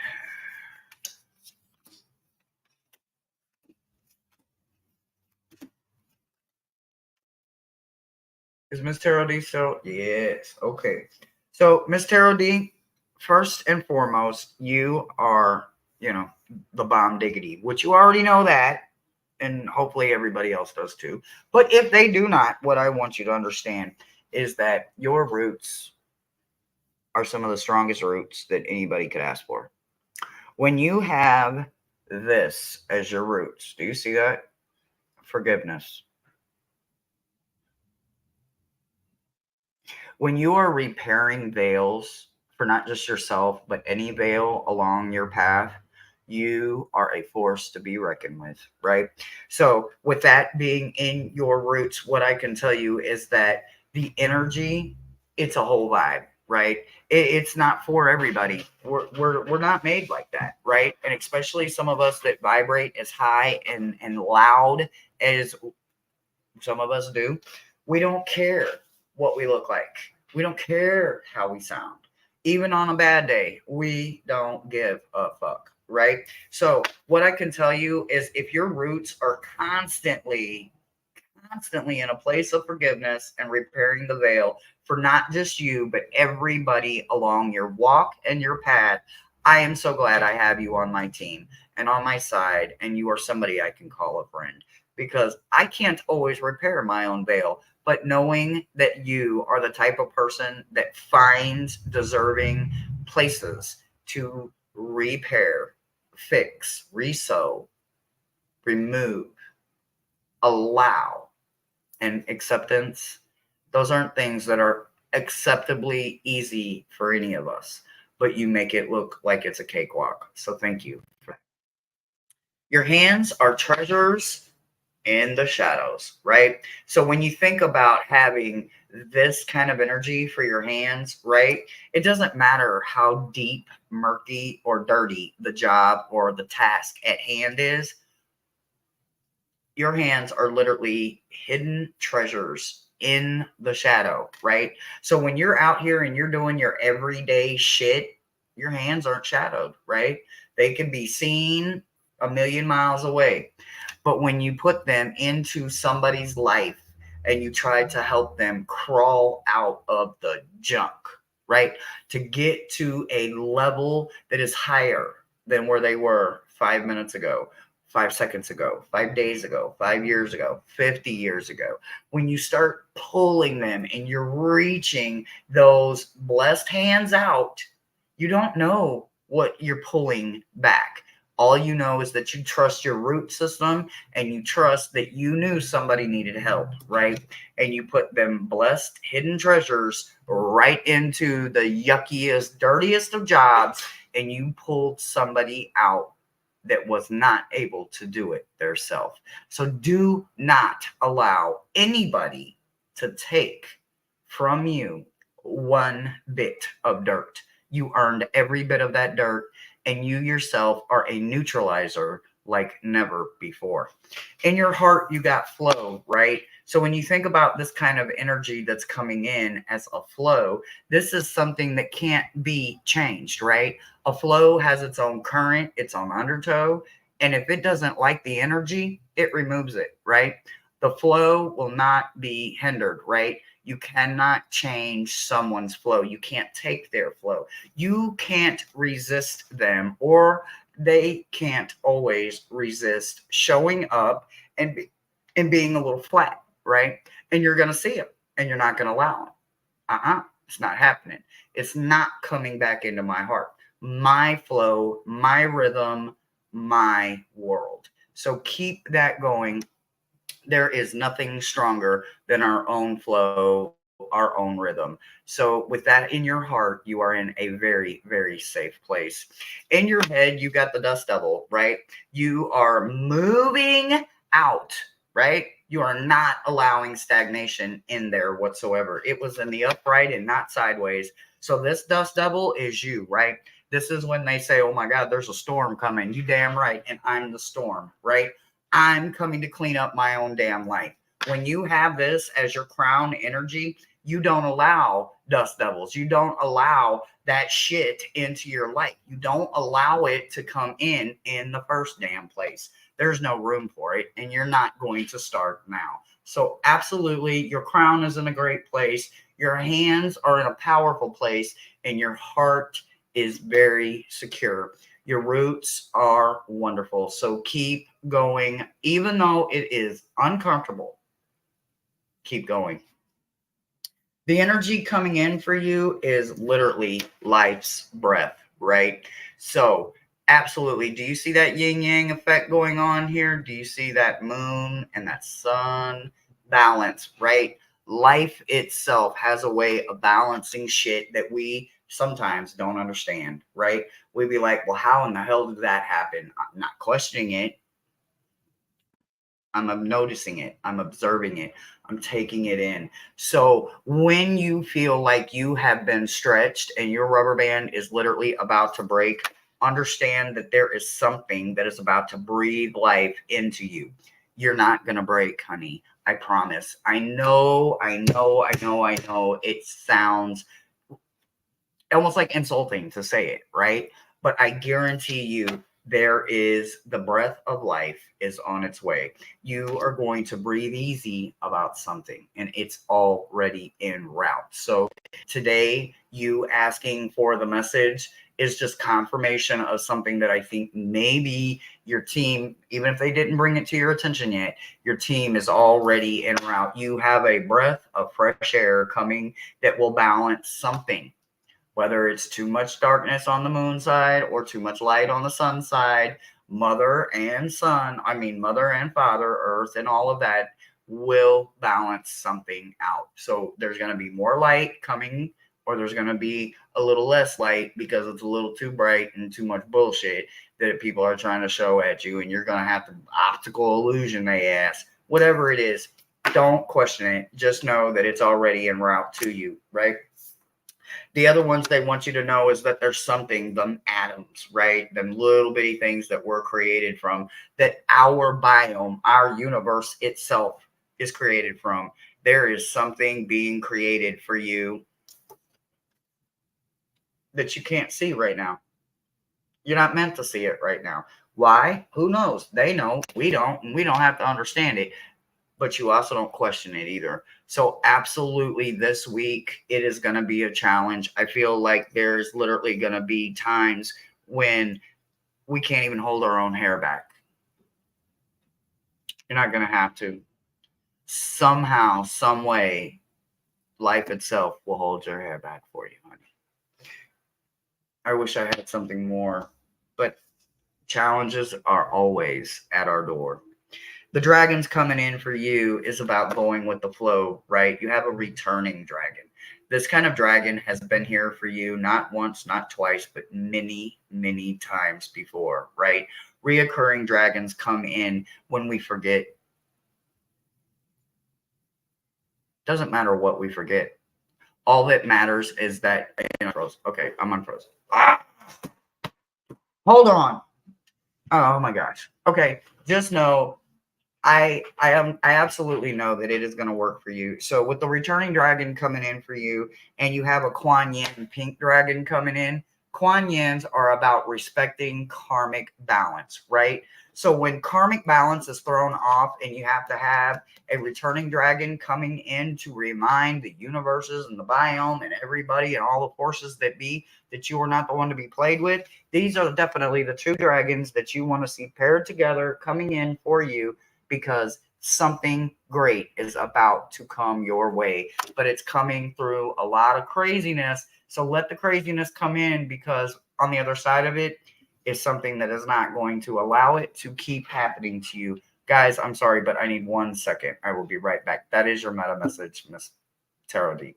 Is Miss Tarot D still? Yes. Okay. So, Miss Tarot D, first and foremost, you are, the bomb diggity, which you already know that, and hopefully everybody else does too. But if they do not, what I want you to understand is that your roots are some of the strongest roots that anybody could ask for. When you have this as your roots, do you see that? Forgiveness. When you are repairing veils for not just yourself, but any veil along your path, you are a force to be reckoned with, right? So, with that being in your roots, what I can tell you is that the energy, it's a whole vibe, right? It's not for everybody. We're not made like that, right? And especially some of us that vibrate as high and loud as some of us do, we don't care what we look like. We don't care how we sound. Even on a bad day, we don't give a fuck, right? So, what I can tell you is if your roots are constantly in a place of forgiveness and repairing the veil for not just you, but everybody along your walk and your path, I am so glad I have you on my team and on my side, and you are somebody I can call a friend because I can't always repair my own veil. But knowing that you are the type of person that finds deserving places to repair, fix, resew, remove, allow, and acceptance, those aren't things that are acceptably easy for any of us, but you make it look like it's a cakewalk. So thank you. Your hands are treasures in the shadows, right? So when you think about having this kind of energy for your hands, right? It doesn't matter how deep, murky, or dirty the job or the task at hand is. Your hands are literally hidden treasures in the shadow, right? So when you're out here and you're doing your everyday shit, your hands aren't shadowed, right? They can be seen a million miles away. But when you put them into somebody's life and you try to help them crawl out of the junk, right? To get to a level that is higher than where they were 5 minutes ago, 5 seconds ago, 5 days ago, 5 years ago, 50 years ago. When you start pulling them and you're reaching those blessed hands out, you don't know what you're pulling back. All you know is that you trust your root system and you trust that you knew somebody needed help, right? And you put them blessed hidden treasures right into the yuckiest, dirtiest of jobs, and you pulled somebody out that was not able to do it theirself. So do not allow anybody to take from you one bit of dirt. You earned every bit of that dirt, and you yourself are a neutralizer like never before. In your heart, you got flow, right? So when you think about this kind of energy that's coming in as a flow, this is something that can't be changed, right? A flow has its own current, its own undertow, and if it doesn't like the energy, it removes it, right? The flow will not be hindered, right? You cannot change someone's flow. You can't take their flow. You can't resist them, or they can't always resist showing up and being a little flat, right? And you're going to see it and you're not going to allow it. It's not happening. It's not coming back into my heart, my flow, my rhythm, my world. So keep that going. There is nothing stronger than our own flow, our own rhythm. So, with that in your heart, you are in a very, very safe place. In your head, you got the dust devil, right? You are moving out, right? You are not allowing stagnation in there whatsoever. It was in the upright and not sideways. So, this dust devil is you, right? This is when they say, oh my God, there's a storm coming. You damn right. And I'm the storm, right? I'm coming to clean up my own damn life. When you have this as your crown energy, you don't allow dust devils. You don't allow that shit into your life. You don't allow it to come in the first damn place. There's no room for it, and you're not going to start now. So absolutely, your crown is in a great place. Your hands are in a powerful place, and your heart is very secure. Your roots are wonderful. So keep going, even though it is uncomfortable. Keep going. The energy coming in for you is literally life's breath, right? So, absolutely. Do you see that yin yang effect going on here? Do you see that moon and that sun balance, right? Life itself has a way of balancing shit that we sometimes don't understand, right? We'd be like, well, how in the hell did that happen? I'm not questioning it. I'm noticing it. I'm observing it. I'm taking it in. So when you feel like you have been stretched and your rubber band is literally about to break, understand that there is something that is about to breathe life into you. You're not going to break, honey. I promise. I know. It sounds almost like insulting to say it, right? But I guarantee you, there is the breath of life is on its way. You are going to breathe easy about something, and it's already en route. So today, you asking for the message is just confirmation of something that I think maybe your team, even if they didn't bring it to your attention yet, your team is already en route. You have a breath of fresh air coming that will balance something, whether it's too much darkness on the moon side or too much light on the sun side. Mother and son, I mean, mother and father, earth, and all of that will balance something out. So there's going to be more light coming, or there's going to be a little less light because it's a little too bright and too much bullshit that people are trying to show at you. And you're going to have to optical illusion, they ask, whatever it is. Don't question it. Just know that it's already en route to you, right? The other ones they want you to know is that there's something, them atoms, right? Them little bitty things that we're created from, that our biome, our universe itself is created from. There is something being created for you that you can't see right now. You're not meant to see it right now. Why? Who knows? They know. We don't, and we don't have to understand it. But you also don't question it either. So absolutely this week it is going to be a challenge. I feel like there's literally going to be times when we can't even hold our own hair back. You're not going to have to. Somehow, some way, life itself will hold your hair back for you, honey. I wish I had something more, but challenges are always at our door. The dragons coming in for you is about going with the flow, right? You have a returning dragon. This kind of dragon has been here for you not once, not twice, but many, many times before, right? Reoccurring dragons come in when we forget. Doesn't matter what we forget. All that matters is that, okay, I'm unfrozen. Ah! Hold on. Oh my gosh. Okay, just know I absolutely know that it is going to work for you. So with the returning dragon coming in for you, and you have a Kuan Yin pink dragon coming in, Kuan Yins are about respecting karmic balance, right? So when karmic balance is thrown off and you have to have a returning dragon coming in to remind the universes and the biome and everybody and all the forces that be that you are not the one to be played with, these are definitely the two dragons that you want to see paired together coming in for you, because something great is about to come your way, but it's coming through a lot of craziness. So let the craziness come in, because on the other side of it is something that is not going to allow it to keep happening to you. Guys, I'm sorry, but I need 1 second. I will be right back. That is your meta message, Miss Tarot D.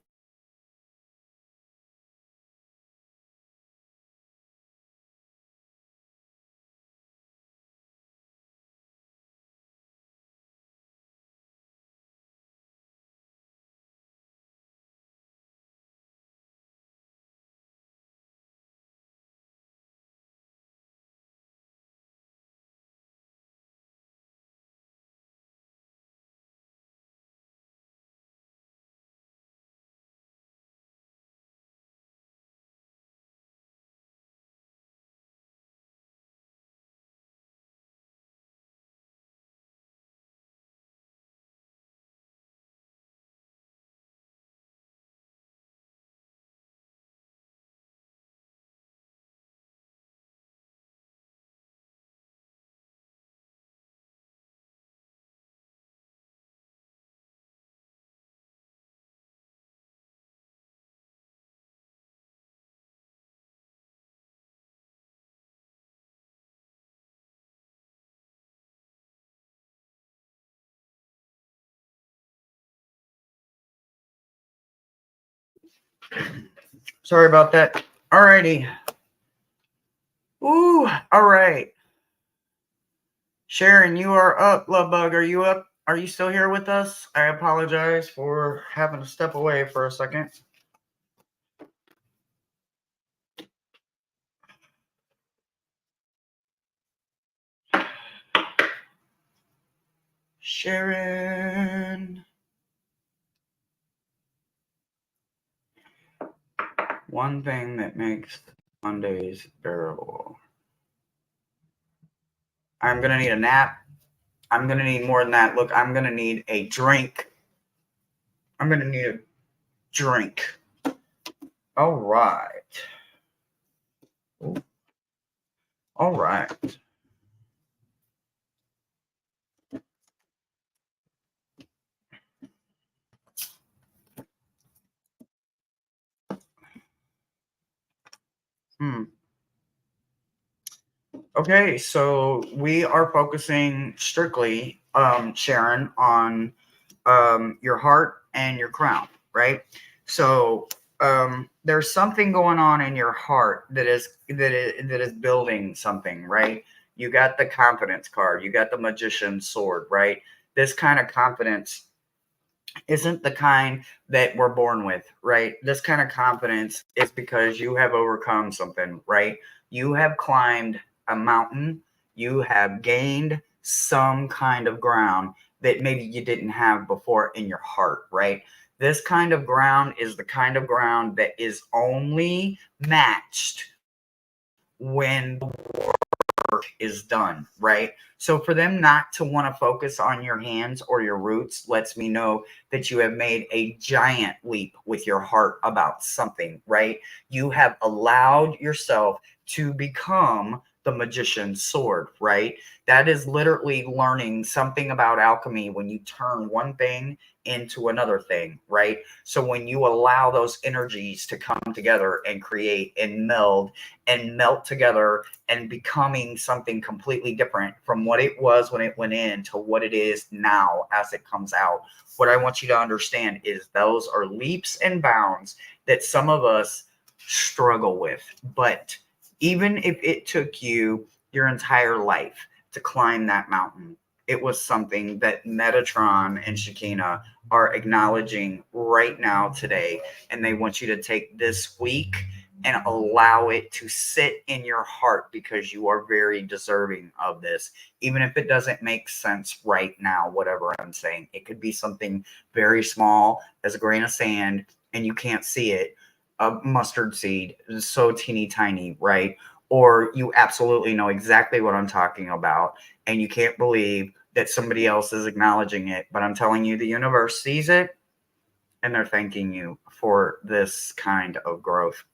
Sorry about that. Alrighty. Ooh, all right. Sharon, you are up. Love Bug, are you up? Are you still here with us? I apologize for having to step away for a second. Sharon. One thing that makes Mondays bearable. I'm going to need a nap. I'm going to need more than that. Look, I'm going to need a drink. I'm going to need a drink. All right. All right. Okay, so we are focusing strictly, Sharon, on your heart and your crown, right? So there's something going on in your heart that is building something, right? You got the confidence card, you got the magician's sword, right? This kind of confidence isn't the kind that we're born with, right? This kind of confidence is because you have overcome something, right? You have climbed a mountain, you have gained some kind of ground that maybe you didn't have before in your heart, right? This kind of ground is the kind of ground that is only matched when is done, right? So for them not to want to focus on your hands or your roots lets me know that you have made a giant leap with your heart about something, right? You have allowed yourself to become the magician's sword, right? That is literally learning something about alchemy when you turn one thing into another thing, right? So when you allow those energies to come together and create and melt together and becoming something completely different from what it was when it went in to what it is now as it comes out. What I want you to understand is those are leaps and bounds that some of us struggle with. But even if it took you your entire life to climb that mountain, it was something that Metatron and Shekinah are acknowledging right now today. And they want you to take this week and allow it to sit in your heart because you are very deserving of this. Even if it doesn't make sense right now, whatever I'm saying, it could be something very small as a grain of sand and you can't see it. A mustard seed is so teeny tiny, right? Or you absolutely know exactly what I'm talking about and you can't believe that somebody else is acknowledging it. But I'm telling you, the universe sees it and they're thanking you for this kind of growth.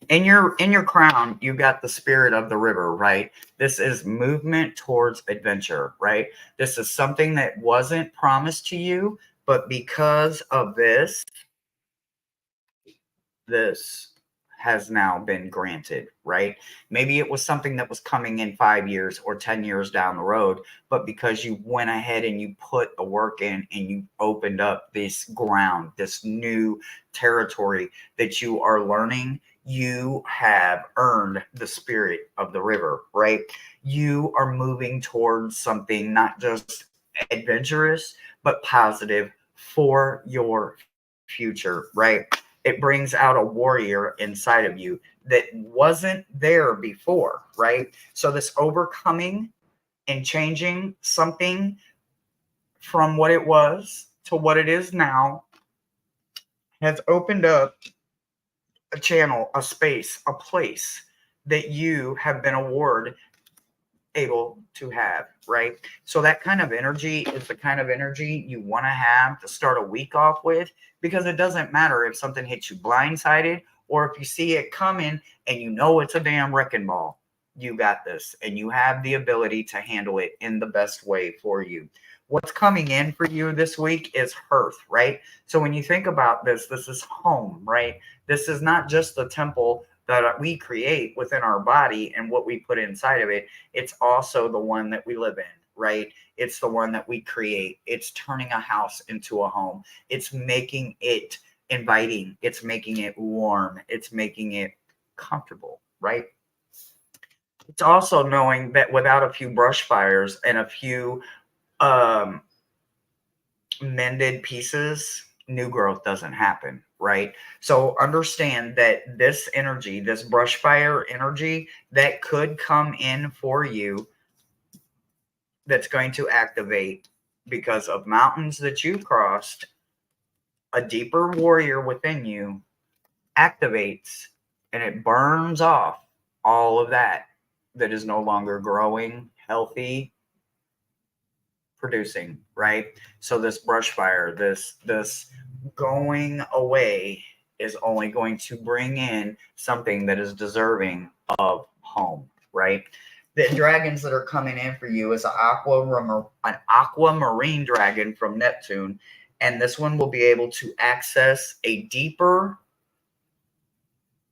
In your crown, you got the spirit of the river, right? This is movement towards adventure, right? This is something that wasn't promised to you, but because of this has now been granted, right? Maybe it was something that was coming in 5 years or 10 years down the road, but because you went ahead and you put the work in and you opened up this ground, this new territory that you are learning, you have earned the spirit of the river, right? You are moving towards something not just adventurous, but positive for your future, right? It brings out a warrior inside of you that wasn't there before, right? So, this overcoming and changing something from what it was to what it is now has opened up a channel, a space, a place that you have been awarded able to have, right? So that kind of energy is the kind of energy you want to have to start a week off with because it doesn't matter if something hits you blindsided or if you see it coming and you know it's a damn wrecking ball. You got this and you have the ability to handle it in the best way for you. What's coming in for you this week is hearth, right? So when you think about this is home, right? This is not just the temple that we create within our body and what we put inside of it. It's also the one that we live in, right? It's the one that we create. It's turning a house into a home. It's making it inviting. It's making it warm. It's making it comfortable, right? It's also knowing that without a few brush fires and a few um, mended pieces, new growth doesn't happen, right? So understand that this energy, this brush fire energy that could come in for you, that's going to activate because of mountains that you've crossed, a deeper warrior within you activates and it burns off all of that is no longer growing, healthy, producing, right? So this brush fire, this going away is only going to bring in something that is deserving of home, right? The dragons that are coming in for you is an aquamarine dragon from Neptune, and this one will be able to access a deeper,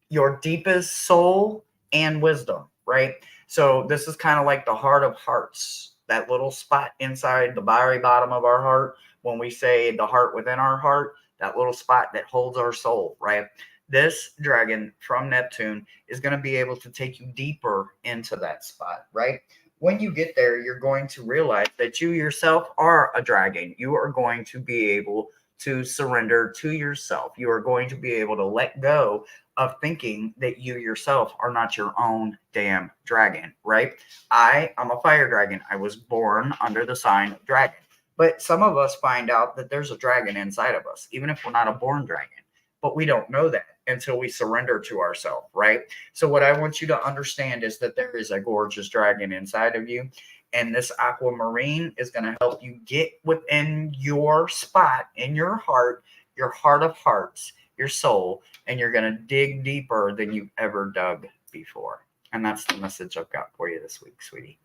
your deepest soul and wisdom, right? So this is kind of like the heart of hearts, that little spot inside the very bottom of our heart. When we say the heart within our heart, that little spot that holds our soul, right? This dragon from Neptune is going to be able to take you deeper into that spot, right? when you get there, you're going to realize that you yourself are a dragon. You are going to be able to surrender to yourself. You are going to be able to let go of thinking that you yourself are not your own damn dragon, right? I'm a fire dragon. I was born under the sign of dragon. But some of us find out that there's a dragon inside of us, even if we're not a born dragon. But we don't know that until we surrender to ourselves, right? So, what I want you to understand is that there is a gorgeous dragon inside of you. And this aquamarine is going to help you get within your spot in your heart of hearts, your soul, and you're going to dig deeper than you've ever dug before. And that's the message I've got for you this week, sweetie.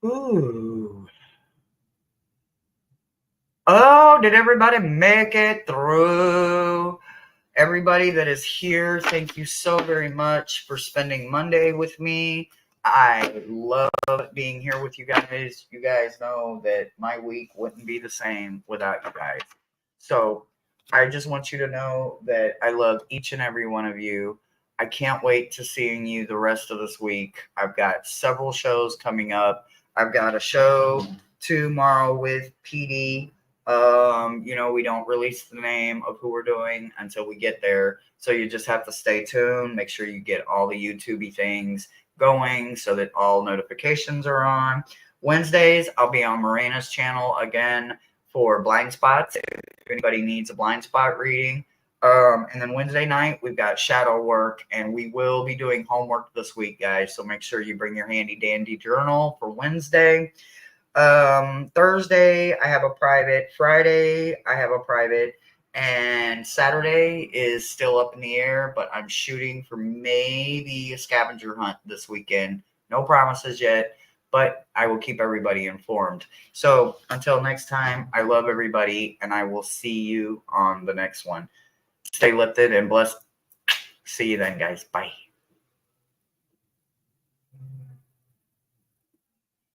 Ooh. Oh, did everybody make it through? Everybody that is here, thank you so very much for spending Monday with me. I love being here with you guys. You guys know that my week wouldn't be the same without you guys. So I just want you to know that I love each and every one of you. I can't wait to seeing you the rest of this week. I've got several shows coming up. I've got a show tomorrow with PD. We don't release the name of who we're doing until we get there. So you just have to stay tuned. Make sure you get all the YouTube things going so that all notifications are on. Wednesdays, I'll be on Morena's channel again for blind spots. If anybody needs a blind spot reading. And then Wednesday night, we've got shadow work, and we will be doing homework this week, guys. So make sure you bring your handy dandy journal for Wednesday. Thursday, I have a private. Friday, I have a private. And Saturday is still up in the air, but I'm shooting for maybe a scavenger hunt this weekend. No promises yet, but I will keep everybody informed. So until next time, I love everybody, and I will see you on the next one. Stay lifted and blessed. See you then, guys. Bye.